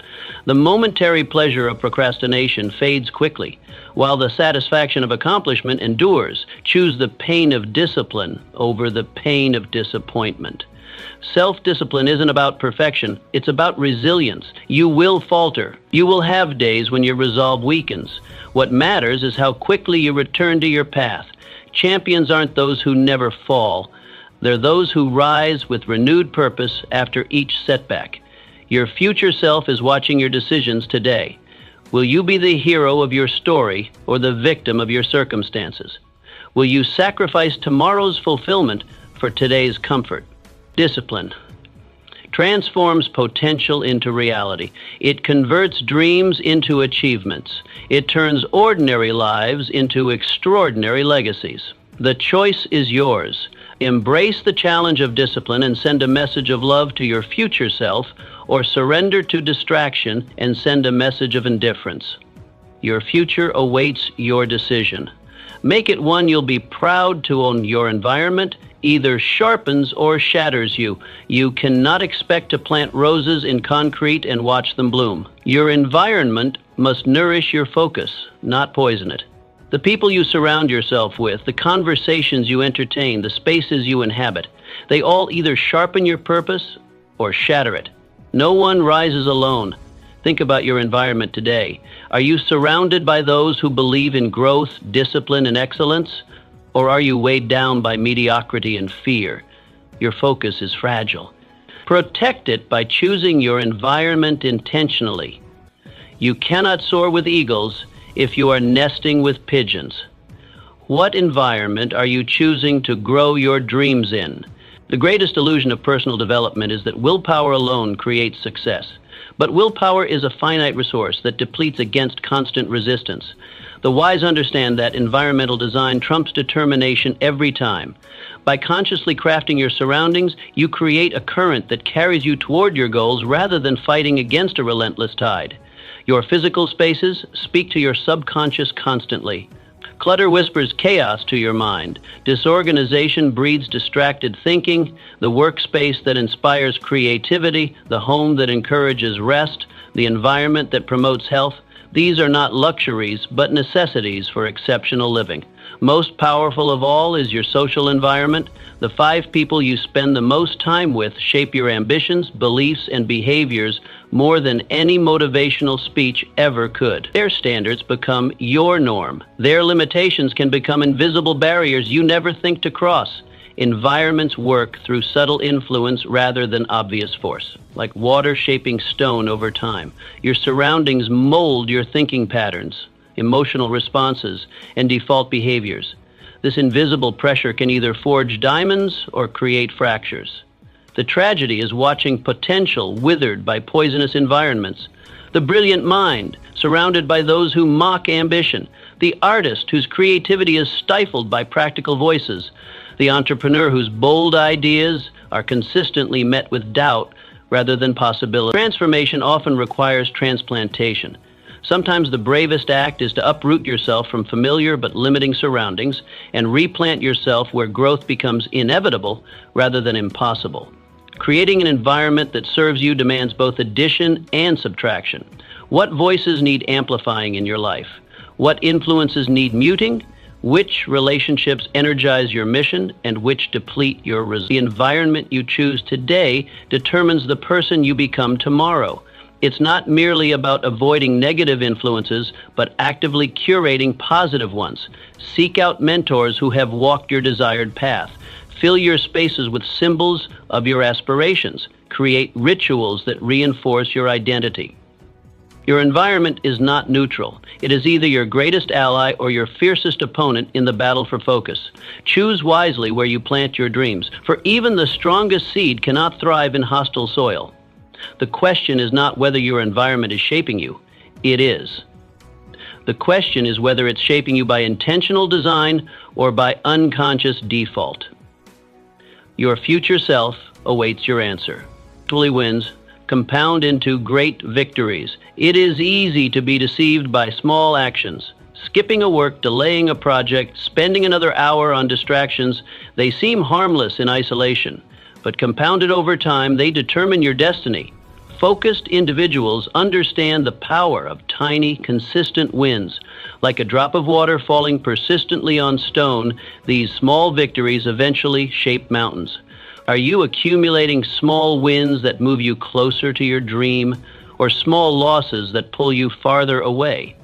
The momentary pleasure of procrastination fades quickly, while the satisfaction of accomplishment endures. Choose the pain of discipline over the pain of disappointment. Self-discipline isn't about perfection, it's about resilience. You will falter. You will have days when your resolve weakens. What matters is how quickly you return to your path. Champions aren't those who never fall. They're those who rise with renewed purpose after each setback. Your future self is watching your decisions today. Will you be the hero of your story or the victim of your circumstances? Will you sacrifice tomorrow's fulfillment for today's comfort? Discipline transforms potential into reality. It converts dreams into achievements. It turns ordinary lives into extraordinary legacies. The choice is yours. Embrace the challenge of discipline and send a message of love to your future self, or surrender to distraction and send a message of indifference. Your future awaits your decision. Make it one you'll be proud to own. Your environment either sharpens or shatters you. You cannot expect to plant roses in concrete and watch them bloom. Your environment must nourish your focus, not poison it. The people you surround yourself with, the conversations you entertain, the spaces you inhabit, they all either sharpen your purpose or shatter it. No one rises alone. Think about your environment today. Are you surrounded by those who believe in growth, discipline, and excellence? Or are you weighed down by mediocrity and fear? Your focus is fragile. Protect it by choosing your environment intentionally. You cannot soar with eagles if you are nesting with pigeons. What environment are you choosing to grow your dreams in? The greatest illusion of personal development is that willpower alone creates success. But willpower is a finite resource that depletes against constant resistance. The wise understand that environmental design trumps determination every time. By consciously crafting your surroundings, you create a current that carries you toward your goals rather than fighting against a relentless tide. Your physical spaces speak to your subconscious constantly. Clutter whispers chaos to your mind. Disorganization breeds distracted thinking. The workspace that inspires creativity, the home that encourages rest, the environment that promotes health. These are not luxuries, but necessities for exceptional living. Most powerful of all is your social environment. The 5 people you spend the most time with shape your ambitions, beliefs, and behaviors more than any motivational speech ever could. Their standards become your norm. Their limitations can become invisible barriers you never think to cross. Environments work through subtle influence rather than obvious force, like water shaping stone over time. Your surroundings mold your thinking patterns, emotional responses, and default behaviors. This invisible pressure can either forge diamonds or create fractures. The tragedy is watching potential withered by poisonous environments. The brilliant mind, surrounded by those who mock ambition. The artist, whose creativity is stifled by practical voices. The entrepreneur, whose bold ideas are consistently met with doubt rather than possibility. Transformation often requires transplantation. Sometimes the bravest act is to uproot yourself from familiar but limiting surroundings and replant yourself where growth becomes inevitable rather than impossible. Creating an environment that serves you demands both addition and subtraction. What voices need amplifying in your life? What influences need muting? Which relationships energize your mission and which deplete your resilience? The environment you choose today determines the person you become tomorrow. It's not merely about avoiding negative influences, but actively curating positive ones. Seek out mentors who have walked your desired path. Fill your spaces with symbols of your aspirations. Create rituals that reinforce your identity. Your environment is not neutral. It is either your greatest ally or your fiercest opponent in the battle for focus. Choose wisely where you plant your dreams, for even the strongest seed cannot thrive in hostile soil. The question is not whether your environment is shaping you. It is. The question is whether it's shaping you by intentional design or by unconscious default. Your future self awaits your answer. Actually wins compound into great victories. It is easy to be deceived by small actions. Skipping a work, delaying a project, spending another hour on distractions, they seem harmless in isolation, but compounded over time, they determine your destiny. Focused individuals understand the power of tiny, consistent wins. Like a drop of water falling persistently on stone, these small victories eventually shape mountains. Are you accumulating small wins that move you closer to your dream, or small losses that pull you farther away?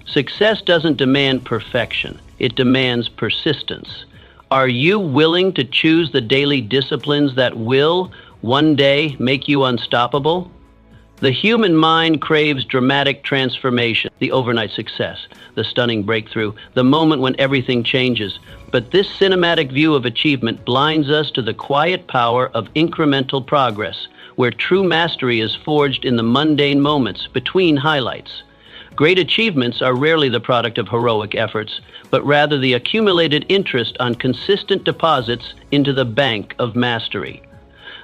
Success doesn't demand perfection. It demands persistence. Are you willing to choose the daily disciplines that will, one day, make you unstoppable? The human mind craves dramatic transformation, the overnight success, the stunning breakthrough, the moment when everything changes. But this cinematic view of achievement blinds us to the quiet power of incremental progress, where true mastery is forged in the mundane moments between highlights. Great achievements are rarely the product of heroic efforts, but rather the accumulated interest on consistent deposits into the bank of mastery.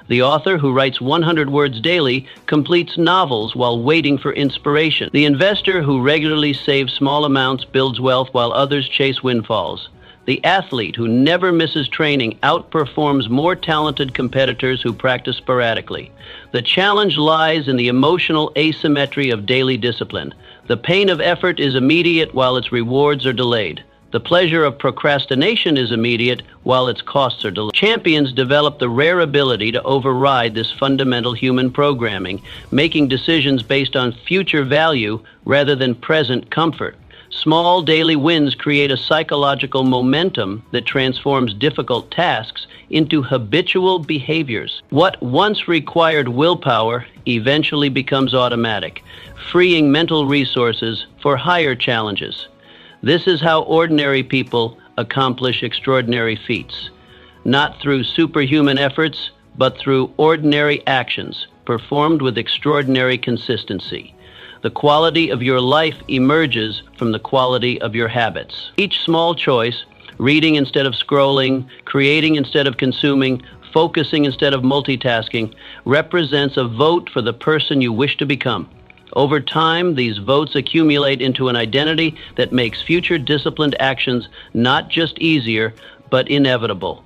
The author who writes 100 words daily completes novels while waiting for inspiration. The investor who regularly saves small amounts builds wealth while others chase windfalls. The athlete who never misses training outperforms more talented competitors who practice sporadically. The challenge lies in the emotional asymmetry of daily discipline. The pain of effort is immediate while its rewards are delayed. The pleasure of procrastination is immediate while its costs are delayed. Champions develop the rare ability to override this fundamental human programming, making decisions based on future value rather than present comfort. Small daily wins create a psychological momentum that transforms difficult tasks into habitual behaviors. What once required willpower eventually becomes automatic, freeing mental resources for higher challenges. This is how ordinary people accomplish extraordinary feats, not through superhuman efforts, but through ordinary actions performed with extraordinary consistency. The quality of your life emerges from the quality of your habits. Each small choice, reading instead of scrolling, creating instead of consuming, focusing instead of multitasking, represents a vote for the person you wish to become. Over time, these votes accumulate into an identity that makes future disciplined actions not just easier, but inevitable.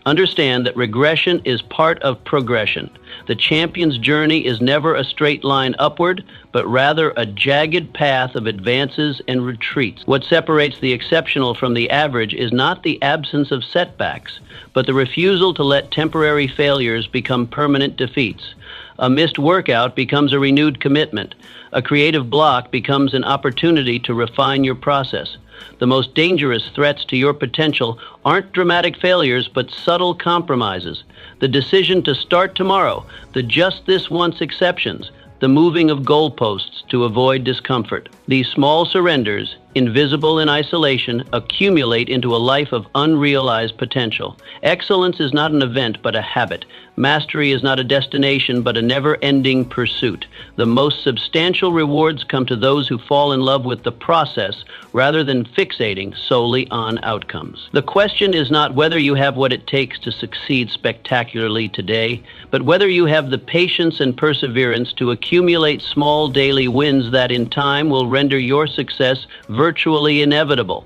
Understand that regression is part of progression. The champion's journey is never a straight line upward, but rather a jagged path of advances and retreats. What separates the exceptional from the average is not the absence of setbacks, but the refusal to let temporary failures become permanent defeats. A missed workout becomes a renewed commitment. A creative block becomes an opportunity to refine your process. The most dangerous threats to your potential aren't dramatic failures, but subtle compromises. The decision to start tomorrow, the just this once exceptions, the moving of goalposts to avoid discomfort. These small surrenders, invisible in isolation, accumulate into a life of unrealized potential. Excellence is not an event, but a habit. Mastery is not a destination, but a never-ending pursuit. The most substantial rewards come to those who fall in love with the process rather than fixating solely on outcomes. The question is not whether you have what it takes to succeed spectacularly today, but whether you have the patience and perseverance to accumulate small daily wins that in time will render your success virtually inevitable.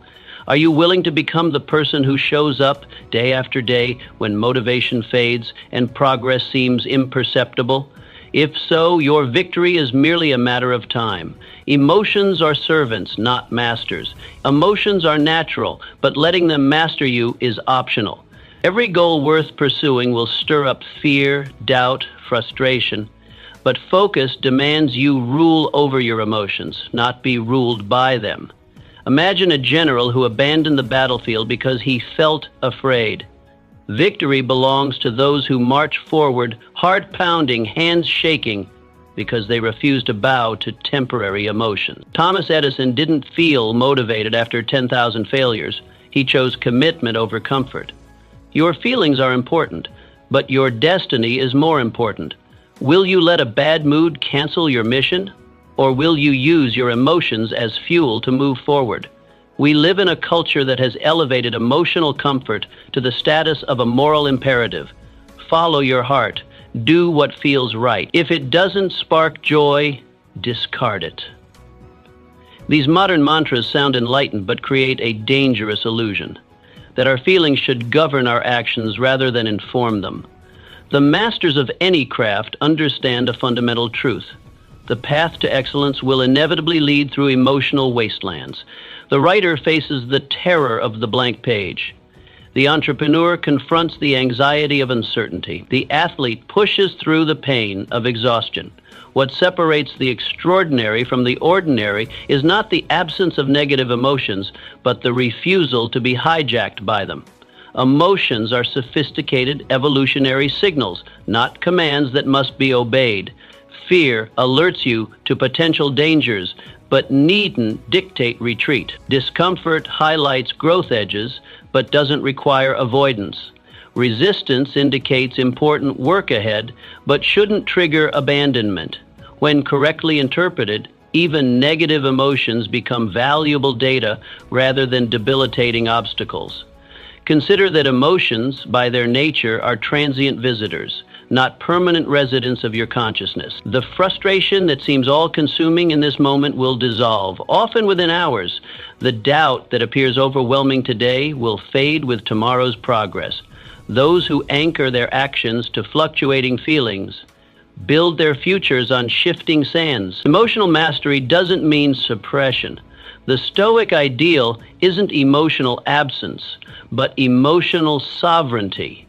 Are you willing to become the person who shows up day after day when motivation fades and progress seems imperceptible? If so, your victory is merely a matter of time. Emotions are servants, not masters. Emotions are natural, but letting them master you is optional. Every goal worth pursuing will stir up fear, doubt, frustration. But focus demands you rule over your emotions, not be ruled by them. Imagine a general who abandoned the battlefield because he felt afraid. Victory belongs to those who march forward, heart pounding, hands shaking, because they refuse to bow to temporary emotion. Thomas Edison didn't feel motivated after 10,000 failures. He chose commitment over comfort. Your feelings are important, but your destiny is more important. Will you let a bad mood cancel your mission, or will you use your emotions as fuel to move forward? We live in a culture that has elevated emotional comfort to the status of a moral imperative. Follow your heart. Do what feels right. If it doesn't spark joy, discard it. These modern mantras sound enlightened but create a dangerous illusion that our feelings should govern our actions rather than inform them. The masters of any craft understand a fundamental truth. The path to excellence will inevitably lead through emotional wastelands. The writer faces the terror of the blank page. The entrepreneur confronts the anxiety of uncertainty. The athlete pushes through the pain of exhaustion. What separates the extraordinary from the ordinary is not the absence of negative emotions, but the refusal to be hijacked by them. Emotions are sophisticated evolutionary signals, not commands that must be obeyed. Fear alerts you to potential dangers, but needn't dictate retreat. Discomfort highlights growth edges, but doesn't require avoidance. Resistance indicates important work ahead, but shouldn't trigger abandonment. When correctly interpreted, even negative emotions become valuable data rather than debilitating obstacles. Consider that emotions, by their nature, are transient visitors, not permanent residents of your consciousness. The frustration that seems all-consuming in this moment will dissolve, often within hours. The doubt that appears overwhelming today will fade with tomorrow's progress. Those who anchor their actions to fluctuating feelings build their futures on shifting sands. Emotional mastery doesn't mean suppression. The Stoic ideal isn't emotional absence, but emotional sovereignty.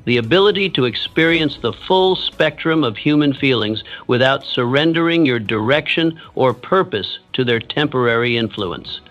The ability to experience the full spectrum of human feelings without surrendering your direction or purpose to their temporary influence.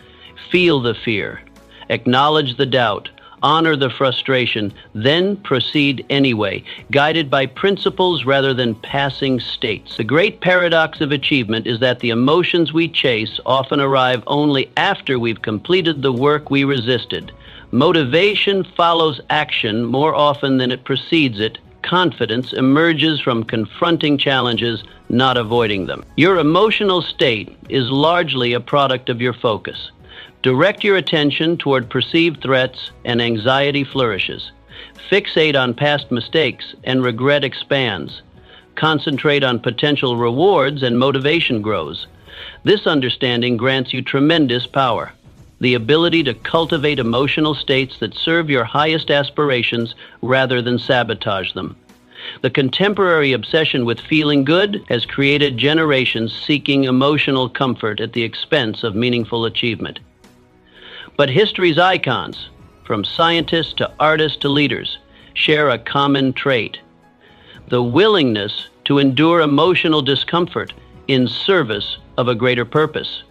Feel the fear, acknowledge the doubt, honor the frustration, then proceed anyway, guided by principles rather than passing states. The great paradox of achievement is that the emotions we chase often arrive only after we've completed the work we resisted. Motivation follows action more often than it precedes it. Confidence emerges from confronting challenges, not avoiding them. Your emotional state is largely a product of your focus. Direct your attention toward perceived threats and anxiety flourishes. Fixate on past mistakes and regret expands. Concentrate on potential rewards and motivation grows. This understanding grants you tremendous power. The ability to cultivate emotional states that serve your highest aspirations rather than sabotage them. The contemporary obsession with feeling good has created generations seeking emotional comfort at the expense of meaningful achievement. But history's icons, from scientists to artists to leaders, share a common trait: the willingness to endure emotional discomfort in service of a greater purpose.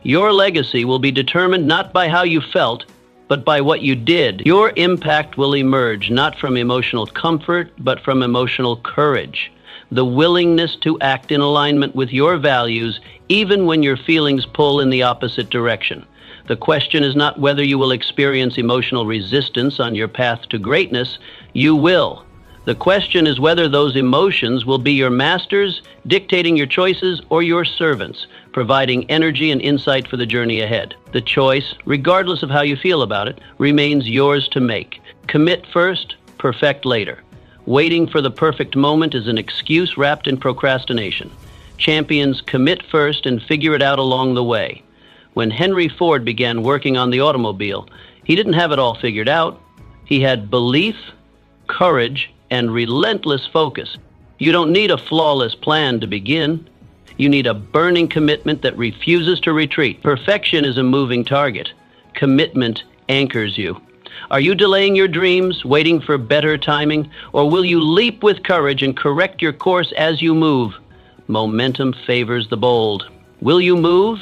Your legacy will be determined not by how you felt, but by what you did. Your impact will emerge not from emotional comfort, but from emotional courage. The willingness to act in alignment with your values, even when your feelings pull in the opposite direction. The question is not whether you will experience emotional resistance on your path to greatness. You will. The question is whether those emotions will be your masters, dictating your choices, or your servants, providing energy and insight for the journey ahead. The choice, regardless of how you feel about it, remains yours to make. Commit first, perfect later. Waiting for the perfect moment is an excuse wrapped in procrastination. Champions commit first and figure it out along the way. When Henry Ford began working on the automobile, he didn't have it all figured out. He had belief, courage, and relentless focus. You don't need a flawless plan to begin. You need a burning commitment that refuses to retreat. Perfection is a moving target. Commitment anchors you. Are you delaying your dreams, waiting for better timing, or will you leap with courage and correct your course as you move? Momentum favors the bold. Will you move?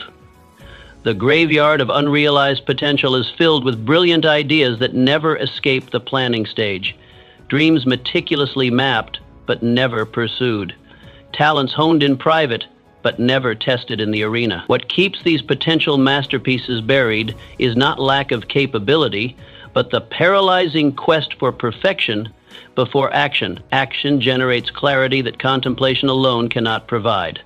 The graveyard of unrealized potential is filled with brilliant ideas that never escape the planning stage. Dreams meticulously mapped, but never pursued. talents honed in private but never tested in the arena. What keeps these potential masterpieces buried is not lack of capability, but the paralyzing quest for perfection before action. Action generates clarity that contemplation alone cannot provide.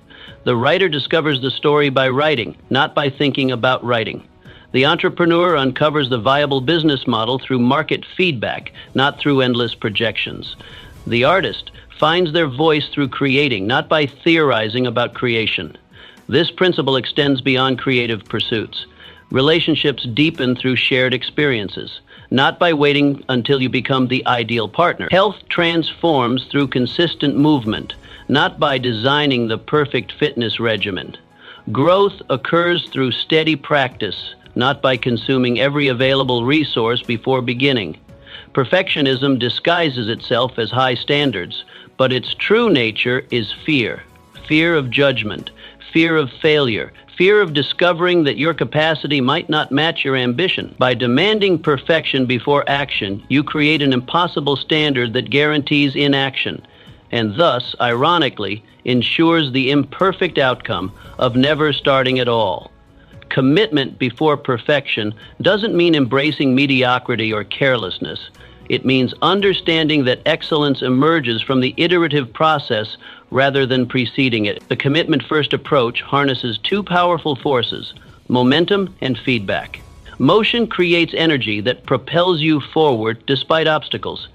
The writer discovers the story by writing, not by thinking about writing. The entrepreneur uncovers the viable business model through market feedback, not through endless projections. The artist finds their voice through creating, not by theorizing about creation. This principle extends beyond creative pursuits. Relationships deepen through shared experiences, not by waiting until you become the ideal partner. Health transforms through consistent movement, not by designing the perfect fitness regimen. Growth occurs through steady practice, not by consuming every available resource before beginning. Perfectionism disguises itself as high standards, but its true nature is fear. Fear of judgment, fear of failure, fear of discovering that your capacity might not match your ambition. By demanding perfection before action, you create an impossible standard that guarantees inaction, and thus, ironically, ensures the imperfect outcome of never starting at all. Commitment before perfection doesn't mean embracing mediocrity or carelessness. It means understanding that excellence emerges from the iterative process rather than preceding it. The commitment-first approach harnesses two powerful forces, momentum and feedback. Motion creates energy that propels you forward despite obstacles.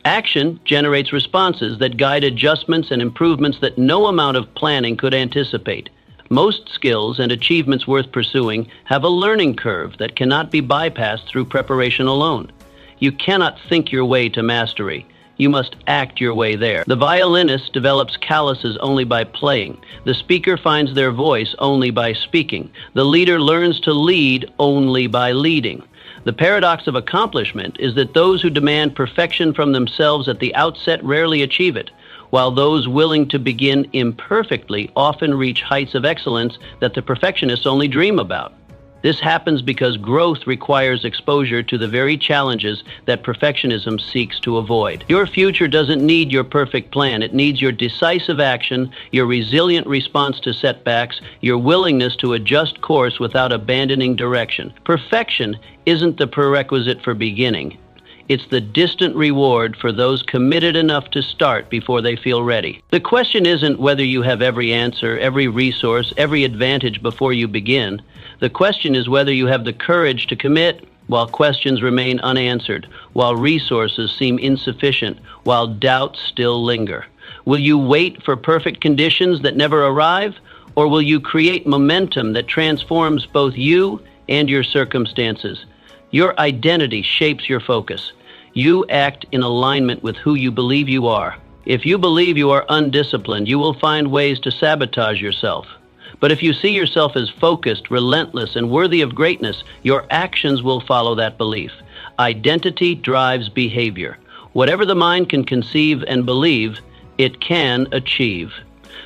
Action generates responses that guide adjustments and improvements that no amount of planning could anticipate. Most skills and achievements worth pursuing have a learning curve that cannot be bypassed through preparation alone. You cannot think your way to mastery. You must act your way there. The violinist develops calluses only by playing. The speaker finds their voice only by speaking. The leader learns to lead only by leading. The paradox of accomplishment is that those who demand perfection from themselves at the outset rarely achieve it, while those willing to begin imperfectly often reach heights of excellence that the perfectionists only dream about. This happens because growth requires exposure to the very challenges that perfectionism seeks to avoid. Your future doesn't need your perfect plan. It needs your decisive action, your resilient response to setbacks, your willingness to adjust course without abandoning direction. Perfection isn't the prerequisite for beginning. It's the distant reward for those committed enough to start before they feel ready. The question isn't whether you have every answer, every resource, every advantage before you begin. The question is whether you have the courage to commit while questions remain unanswered, while resources seem insufficient, while doubts still linger. Will you wait for perfect conditions that never arrive, or will you create momentum that transforms both you and your circumstances? Your identity shapes your focus. You act in alignment with who you believe you are. If you believe you are undisciplined, you will find ways to sabotage yourself. But if you see yourself as focused, relentless, and worthy of greatness, your actions will follow that belief. Identity drives behavior. Whatever the mind can conceive and believe, it can achieve.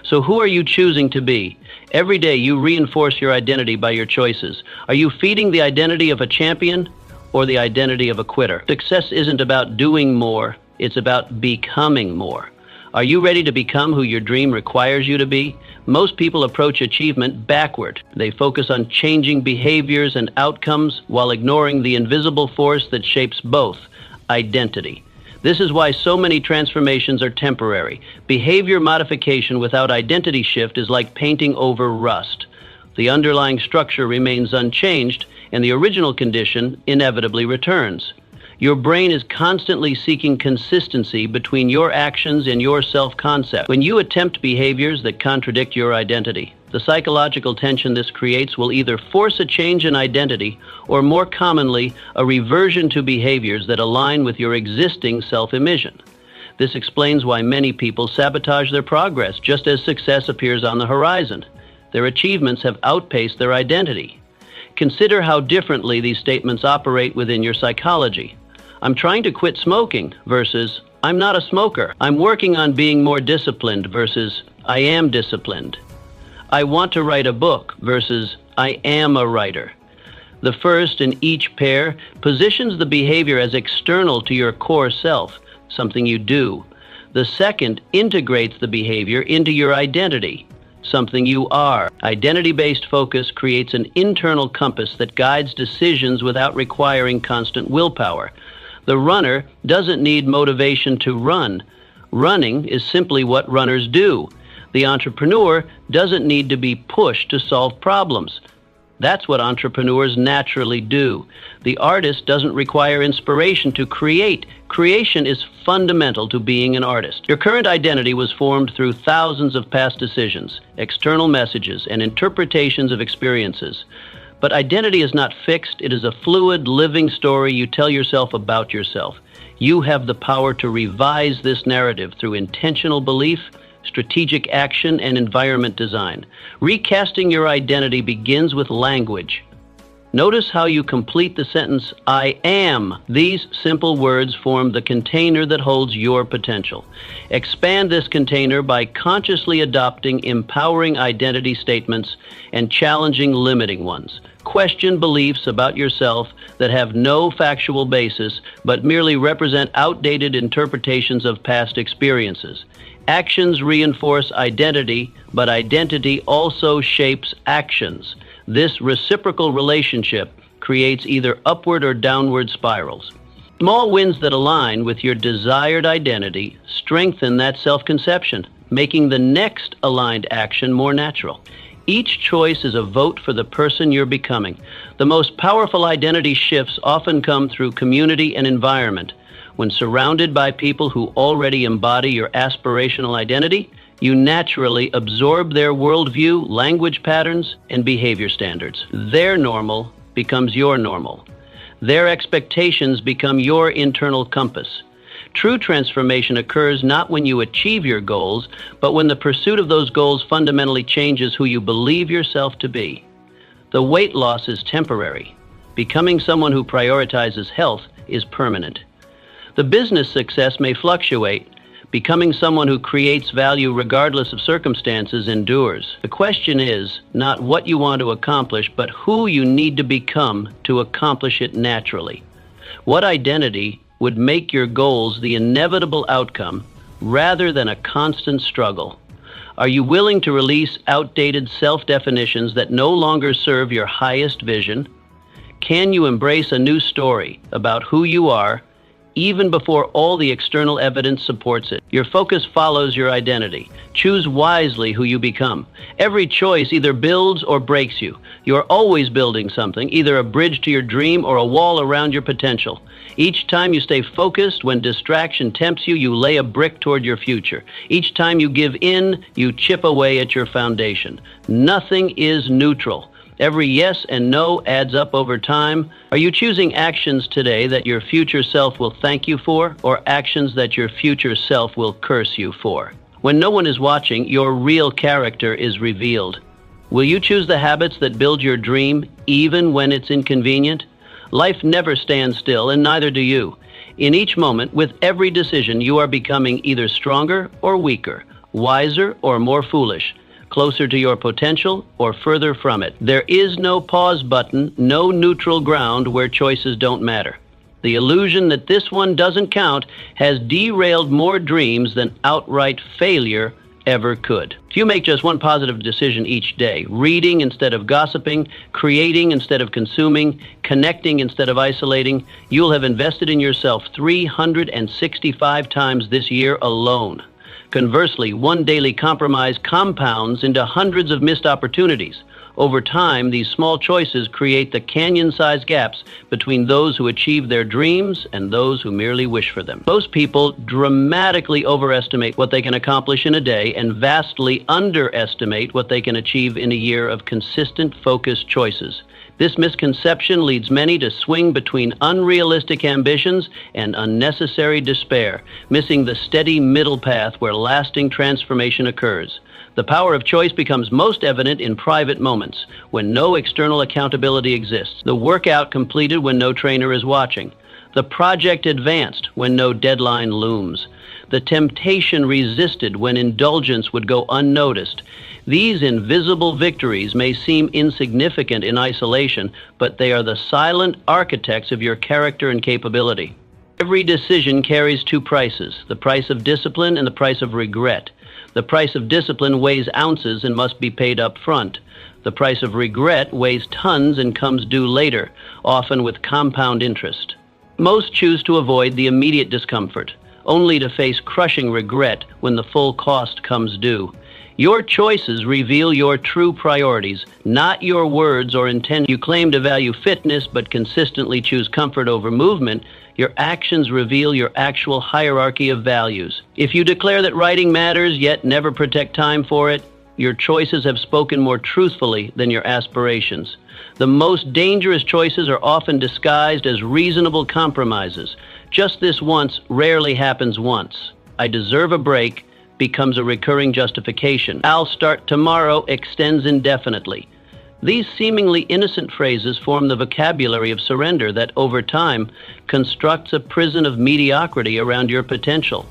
So who are you choosing to be? Every day you reinforce your identity by your choices. Are you feeding the identity of a champion or the identity of a quitter? Success isn't about doing more, it's about becoming more. Are you ready to become who your dream requires you to be? Most people approach achievement backward. They focus on changing behaviors and outcomes while ignoring the invisible force that shapes both, identity. This is why so many transformations are temporary. Behavior modification without identity shift is like painting over rust. The underlying structure remains unchanged, and the original condition inevitably returns. Your brain is constantly seeking consistency between your actions and your self-concept. When you attempt behaviors that contradict your identity, the psychological tension this creates will either force a change in identity or, more commonly, a reversion to behaviors that align with your existing self-image. This explains why many people sabotage their progress just as success appears on the horizon. Their achievements have outpaced their identity. Consider how differently these statements operate within your psychology. I'm trying to quit smoking versus I'm not a smoker. I'm working on being more disciplined versus I am disciplined. I want to write a book versus I am a writer. The first in each pair positions the behavior as external to your core self, something you do. The second integrates the behavior into your identity, something you are. Identity-based focus creates an internal compass that guides decisions without requiring constant willpower. The runner doesn't need motivation to run. Running is simply what runners do. The entrepreneur doesn't need to be pushed to solve problems. That's what entrepreneurs naturally do. The artist doesn't require inspiration to create. Creation is fundamental to being an artist. Your current identity was formed through thousands of past decisions, external messages, and interpretations of experiences. But identity is not fixed. It is a fluid, living story you tell yourself about yourself. You have the power to revise this narrative through intentional belief, strategic action, and environment design. Recasting your identity begins with language. Notice how you complete the sentence, I am. These simple words form the container that holds your potential. Expand this container by consciously adopting empowering identity statements and challenging limiting ones. Question beliefs about yourself that have no factual basis but merely represent outdated interpretations of past experiences. Actions reinforce identity, but identity also shapes actions. This reciprocal relationship creates either upward or downward spirals. Small wins that align with your desired identity strengthen that self-conception, making the next aligned action more natural. Each choice is a vote for the person you're becoming. The most powerful identity shifts often come through community and environment. When surrounded by people who already embody your aspirational identity, you naturally absorb their worldview, language patterns, and behavior standards. Their normal becomes your normal. Their expectations become your internal compass. True transformation occurs not when you achieve your goals, but when the pursuit of those goals fundamentally changes who you believe yourself to be. The weight loss is temporary. Becoming someone who prioritizes health is permanent. The business success may fluctuate. Becoming someone who creates value regardless of circumstances endures. The question is not what you want to accomplish, but who you need to become to accomplish it naturally. What identity would make your goals the inevitable outcome rather than a constant struggle? Are you willing to release outdated self-definitions that no longer serve your highest vision? Can you embrace a new story about who you are even before all the external evidence supports it? Your focus follows your identity. Choose wisely who you become. Every choice either builds or breaks you. You are always building something, either a bridge to your dream or a wall around your potential. Each time you stay focused, when distraction tempts you, you lay a brick toward your future. Each time you give in, you chip away at your foundation. Nothing is neutral. Every yes and no adds up over time. Are you choosing actions today that your future self will thank you for, or actions that your future self will curse you for? When no one is watching, your real character is revealed. Will you choose the habits that build your dream, even when it's inconvenient? Life never stands still, and neither do you. In each moment, with every decision, you are becoming either stronger or weaker, wiser or more foolish, closer to your potential or further from it. There is no pause button, no neutral ground where choices don't matter. The illusion that this one doesn't count has derailed more dreams than outright failure ever could. If you make just one positive decision each day, reading instead of gossiping, creating instead of consuming, connecting instead of isolating, you'll have invested in yourself 365 times this year alone. Conversely, one daily compromise compounds into hundreds of missed opportunities. Over time, these small choices create the canyon-sized gaps between those who achieve their dreams and those who merely wish for them. Most people dramatically overestimate what they can accomplish in a day and vastly underestimate what they can achieve in a year of consistent, focused choices. This misconception leads many to swing between unrealistic ambitions and unnecessary despair, missing the steady middle path where lasting transformation occurs. The power of choice becomes most evident in private moments, when no external accountability exists. The workout completed when no trainer is watching. The project advanced when no deadline looms. The temptation resisted when indulgence would go unnoticed. These invisible victories may seem insignificant in isolation, but they are the silent architects of your character and capability. Every decision carries two prices, the price of discipline and the price of regret. The price of discipline weighs ounces and must be paid up front. The price of regret weighs tons and comes due later, often with compound interest. Most choose to avoid the immediate discomfort, only to face crushing regret when the full cost comes due. Your choices reveal your true priorities, not your words or intent. You claim to value fitness but consistently choose comfort over movement. Your actions reveal your actual hierarchy of values. If you declare that writing matters yet never protect time for it, your choices have spoken more truthfully than your aspirations. The most dangerous choices are often disguised as reasonable compromises. Just this once rarely happens once. I deserve a break becomes a recurring justification. I'll start tomorrow extends indefinitely. These seemingly innocent phrases form the vocabulary of surrender that, over time, constructs a prison of mediocrity around your potential.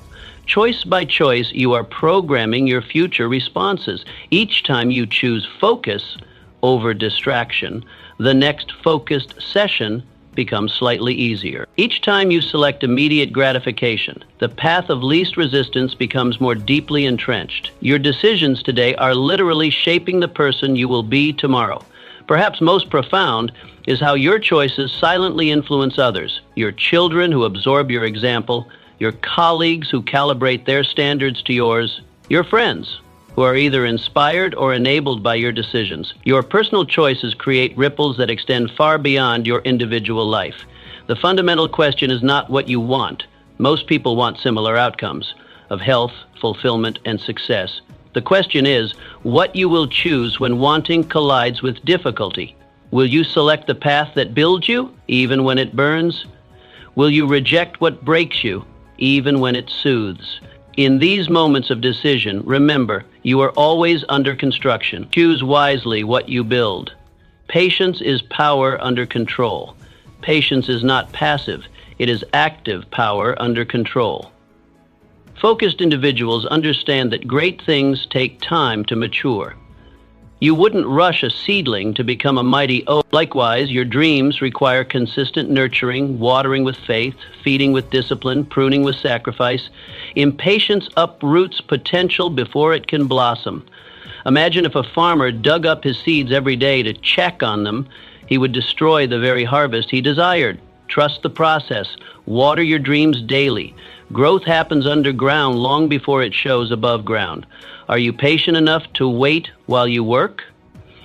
Choice by choice, you are programming your future responses. Each time you choose focus over distraction, the next focused session becomes slightly easier. Each time you select immediate gratification, the path of least resistance becomes more deeply entrenched. Your decisions today are literally shaping the person you will be tomorrow. Perhaps most profound is how your choices silently influence others, your children who absorb your example, your colleagues who calibrate their standards to yours, your friends who are either inspired or enabled by your decisions. Your personal choices create ripples that extend far beyond your individual life. The fundamental question is not what you want. Most people want similar outcomes of health, fulfillment, and success. The question is what you will choose when wanting collides with difficulty. Will you select the path that builds you, even when it burns? Will you reject what breaks you, even when it soothes? In these moments of decision, remember, you are always under construction. Choose wisely what you build. Patience is power under control. Patience is not passive. It is active power under control. Focused individuals understand that great things take time to mature. You wouldn't rush a seedling to become a mighty oak. Likewise, your dreams require consistent nurturing, watering with faith, feeding with discipline, pruning with sacrifice. Impatience uproots potential before it can blossom. Imagine if a farmer dug up his seeds every day to check on them, he would destroy the very harvest he desired. Trust the process. Water your dreams daily. Growth happens underground long before it shows above ground. Are you patient enough to wait while you work?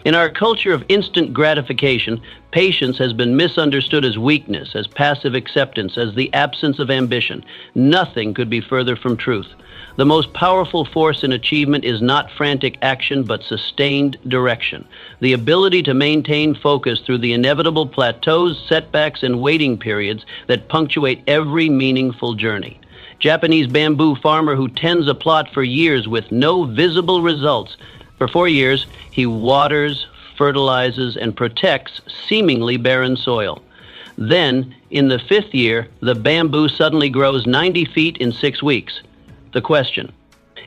In our culture of instant gratification, patience has been misunderstood as weakness, as passive acceptance, as the absence of ambition. Nothing could be further from truth. The most powerful force in achievement is not frantic action, but sustained direction. The ability to maintain focus through the inevitable plateaus, setbacks, and waiting periods that punctuate every meaningful journey. Japanese bamboo farmer who tends a plot for years with no visible results. For 4 years, he waters, fertilizes, and protects seemingly barren soil. Then, in the 5th year, the bamboo suddenly grows 90 feet in 6 weeks. The question,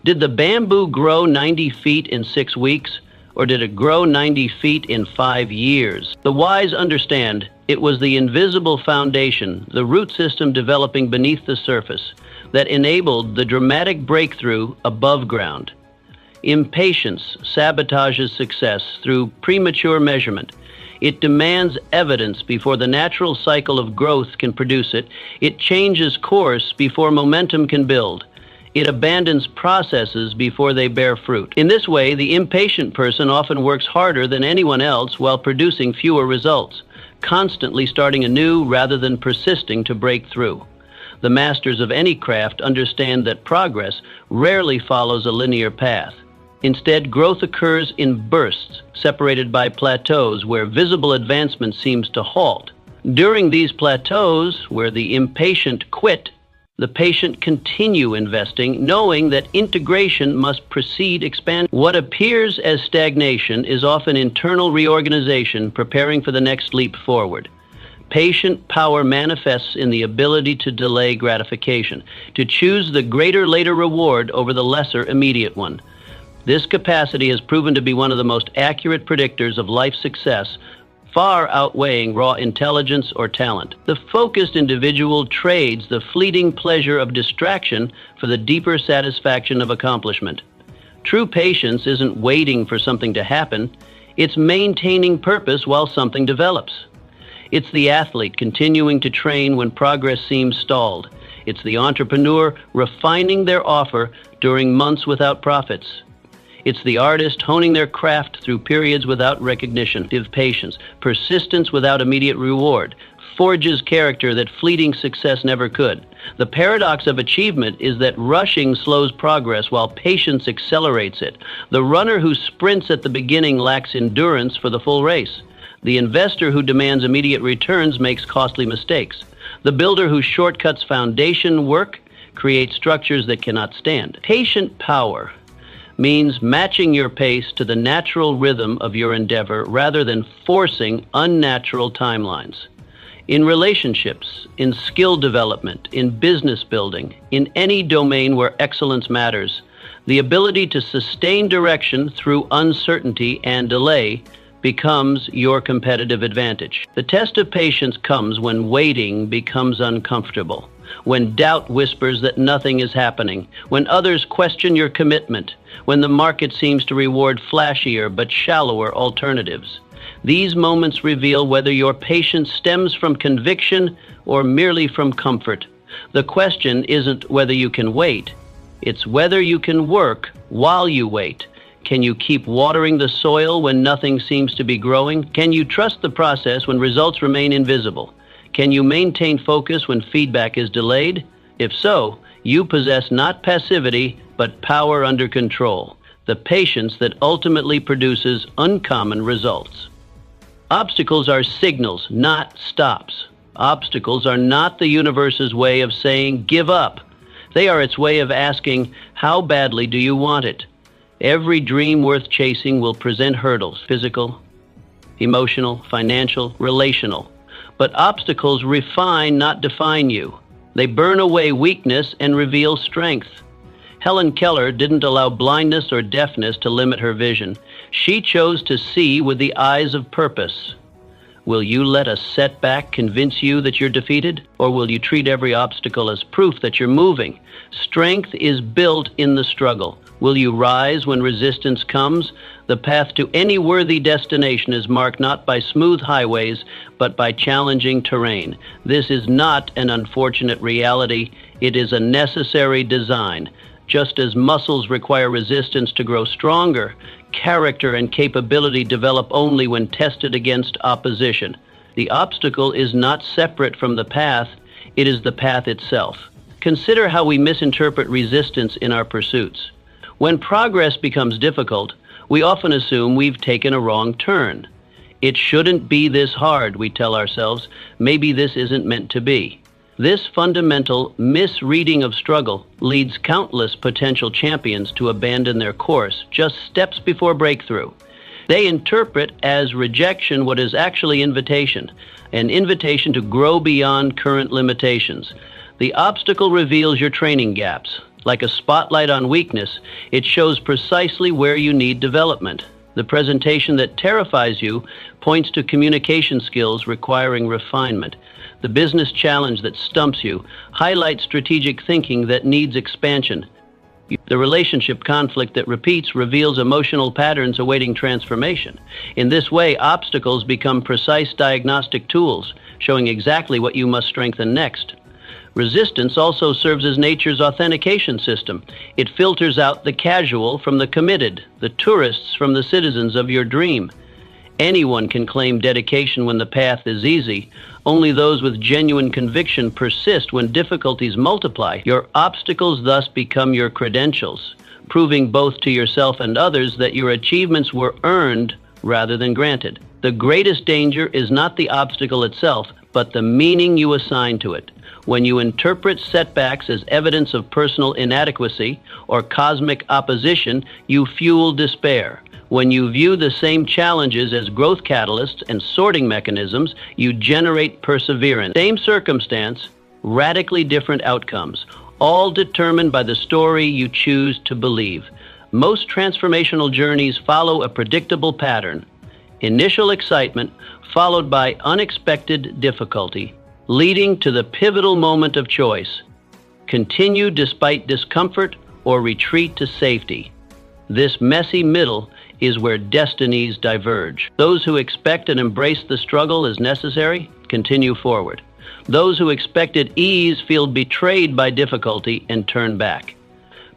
did the bamboo grow 90 feet in 6 weeks, or did it grow 90 feet in 5 years? The wise understand it was the invisible foundation, the root system developing beneath the surface, that enabled the dramatic breakthrough above ground. Impatience sabotages success through premature measurement. It demands evidence before the natural cycle of growth can produce it. It changes course before momentum can build. It abandons processes before they bear fruit. In this way, the impatient person often works harder than anyone else while producing fewer results, constantly starting anew rather than persisting to break through. The masters of any craft understand that progress rarely follows a linear path. Instead, growth occurs in bursts, separated by plateaus where visible advancement seems to halt. During these plateaus, where the impatient quit, the patient continue investing, knowing that integration must precede expansion. What appears as stagnation is often internal reorganization preparing for the next leap forward. Patient power manifests in the ability to delay gratification, to choose the greater later reward over the lesser immediate one. This capacity has proven to be one of the most accurate predictors of life success far outweighing raw intelligence or talent. The focused individual trades the fleeting pleasure of distraction for the deeper satisfaction of accomplishment. True patience isn't waiting for something to happen, it's maintaining purpose while something develops. It's the athlete continuing to train when progress seems stalled. It's the entrepreneur refining their offer during months without profits. It's the artist honing their craft through periods without recognition. Patience, persistence without immediate reward, forges character that fleeting success never could. The paradox of achievement is that rushing slows progress while patience accelerates it. The runner who sprints at the beginning lacks endurance for the full race. The investor who demands immediate returns makes costly mistakes. The builder who shortcuts foundation work creates structures that cannot stand. Patient power means matching your pace to the natural rhythm of your endeavor rather than forcing unnatural timelines. In relationships, in skill development, in business building, in any domain where excellence matters, the ability to sustain direction through uncertainty and delay becomes your competitive advantage. The test of patience comes when waiting becomes uncomfortable, when doubt whispers that nothing is happening, when others question your commitment, when the market seems to reward flashier but shallower alternatives. These moments reveal whether your patience stems from conviction or merely from comfort. The question isn't whether you can wait, it's whether you can work while you wait. Can you keep watering the soil when nothing seems to be growing? Can you trust the process when results remain invisible? Can you maintain focus when feedback is delayed? If so, you possess not passivity, but power under control, the patience that ultimately produces uncommon results. Obstacles are signals, not stops. Obstacles are not the universe's way of saying, give up. They are its way of asking, how badly do you want it? Every dream worth chasing will present hurdles, physical, emotional, financial, relational. But obstacles refine, not define you. They burn away weakness and reveal strength. Helen Keller didn't allow blindness or deafness to limit her vision. She chose to see with the eyes of purpose. Will you let a setback convince you that you're defeated? Or will you treat every obstacle as proof that you're moving? Strength is built in the struggle. Will you rise when resistance comes? The path to any worthy destination is marked not by smooth highways, but by challenging terrain. This is not an unfortunate reality. It is a necessary design. Just as muscles require resistance to grow stronger, character and capability develop only when tested against opposition. The obstacle is not separate from the path, it is the path itself. Consider how we misinterpret resistance in our pursuits. When progress becomes difficult, we often assume we've taken a wrong turn. It shouldn't be this hard, we tell ourselves. Maybe this isn't meant to be. This fundamental misreading of struggle leads countless potential champions to abandon their course just steps before breakthrough. They interpret as rejection what is actually invitation, an invitation to grow beyond current limitations. The obstacle reveals your training gaps. Like a spotlight on weakness, it shows precisely where you need development. The presentation that terrifies you points to communication skills requiring refinement. The business challenge that stumps you highlights strategic thinking that needs expansion. The relationship conflict that repeats reveals emotional patterns awaiting transformation. In this way, obstacles become precise diagnostic tools, showing exactly what you must strengthen next. Resistance also serves as nature's authentication system. It filters out the casual from the committed, the tourists from the citizens of your dream. Anyone can claim dedication when the path is easy. Only those with genuine conviction persist when difficulties multiply. Your obstacles thus become your credentials, proving both to yourself and others that your achievements were earned rather than granted. The greatest danger is not the obstacle itself, but the meaning you assign to it. When you interpret setbacks as evidence of personal inadequacy or cosmic opposition, you fuel despair. When you view the same challenges as growth catalysts and sorting mechanisms, you generate perseverance. Same circumstance, radically different outcomes, all determined by the story you choose to believe. Most transformational journeys follow a predictable pattern. Initial excitement, followed by unexpected difficulty, leading to the pivotal moment of choice. Continue despite discomfort or retreat to safety. This messy middle is where destinies diverge. Those who expect and embrace the struggle as necessary continue forward. Those who expected ease feel betrayed by difficulty and turn back.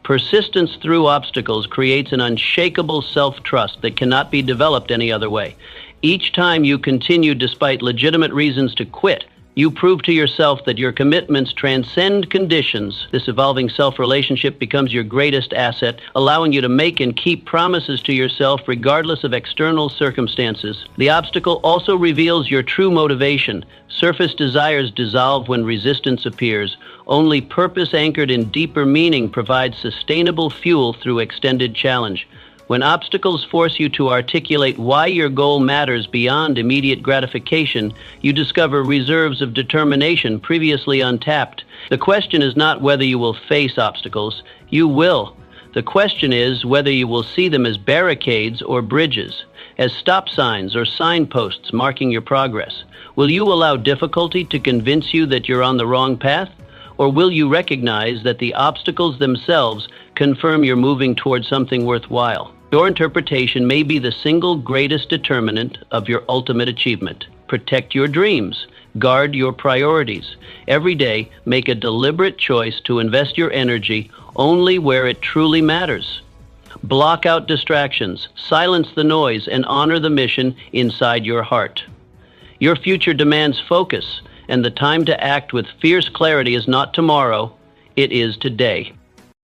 Persistence through obstacles creates an unshakable self-trust that cannot be developed any other way. Each time you continue despite legitimate reasons to quit, you prove to yourself that your commitments transcend conditions. This evolving self-relationship becomes your greatest asset, allowing you to make and keep promises to yourself regardless of external circumstances. The obstacle also reveals your true motivation. Surface desires dissolve when resistance appears. Only purpose anchored in deeper meaning provides sustainable fuel through extended challenge. When obstacles force you to articulate why your goal matters beyond immediate gratification, you discover reserves of determination previously untapped. The question is not whether you will face obstacles. You will. The question is whether you will see them as barricades or bridges, as stop signs or signposts marking your progress. Will you allow difficulty to convince you that you're on the wrong path? Or will you recognize that the obstacles themselves confirm you're moving towards something worthwhile? Your interpretation may be the single greatest determinant of your ultimate achievement. Protect your dreams. Guard your priorities. Every day, make a deliberate choice to invest your energy only where it truly matters. Block out distractions, silence the noise, and honor the mission inside your heart. Your future demands focus, and the time to act with fierce clarity is not tomorrow, it is today.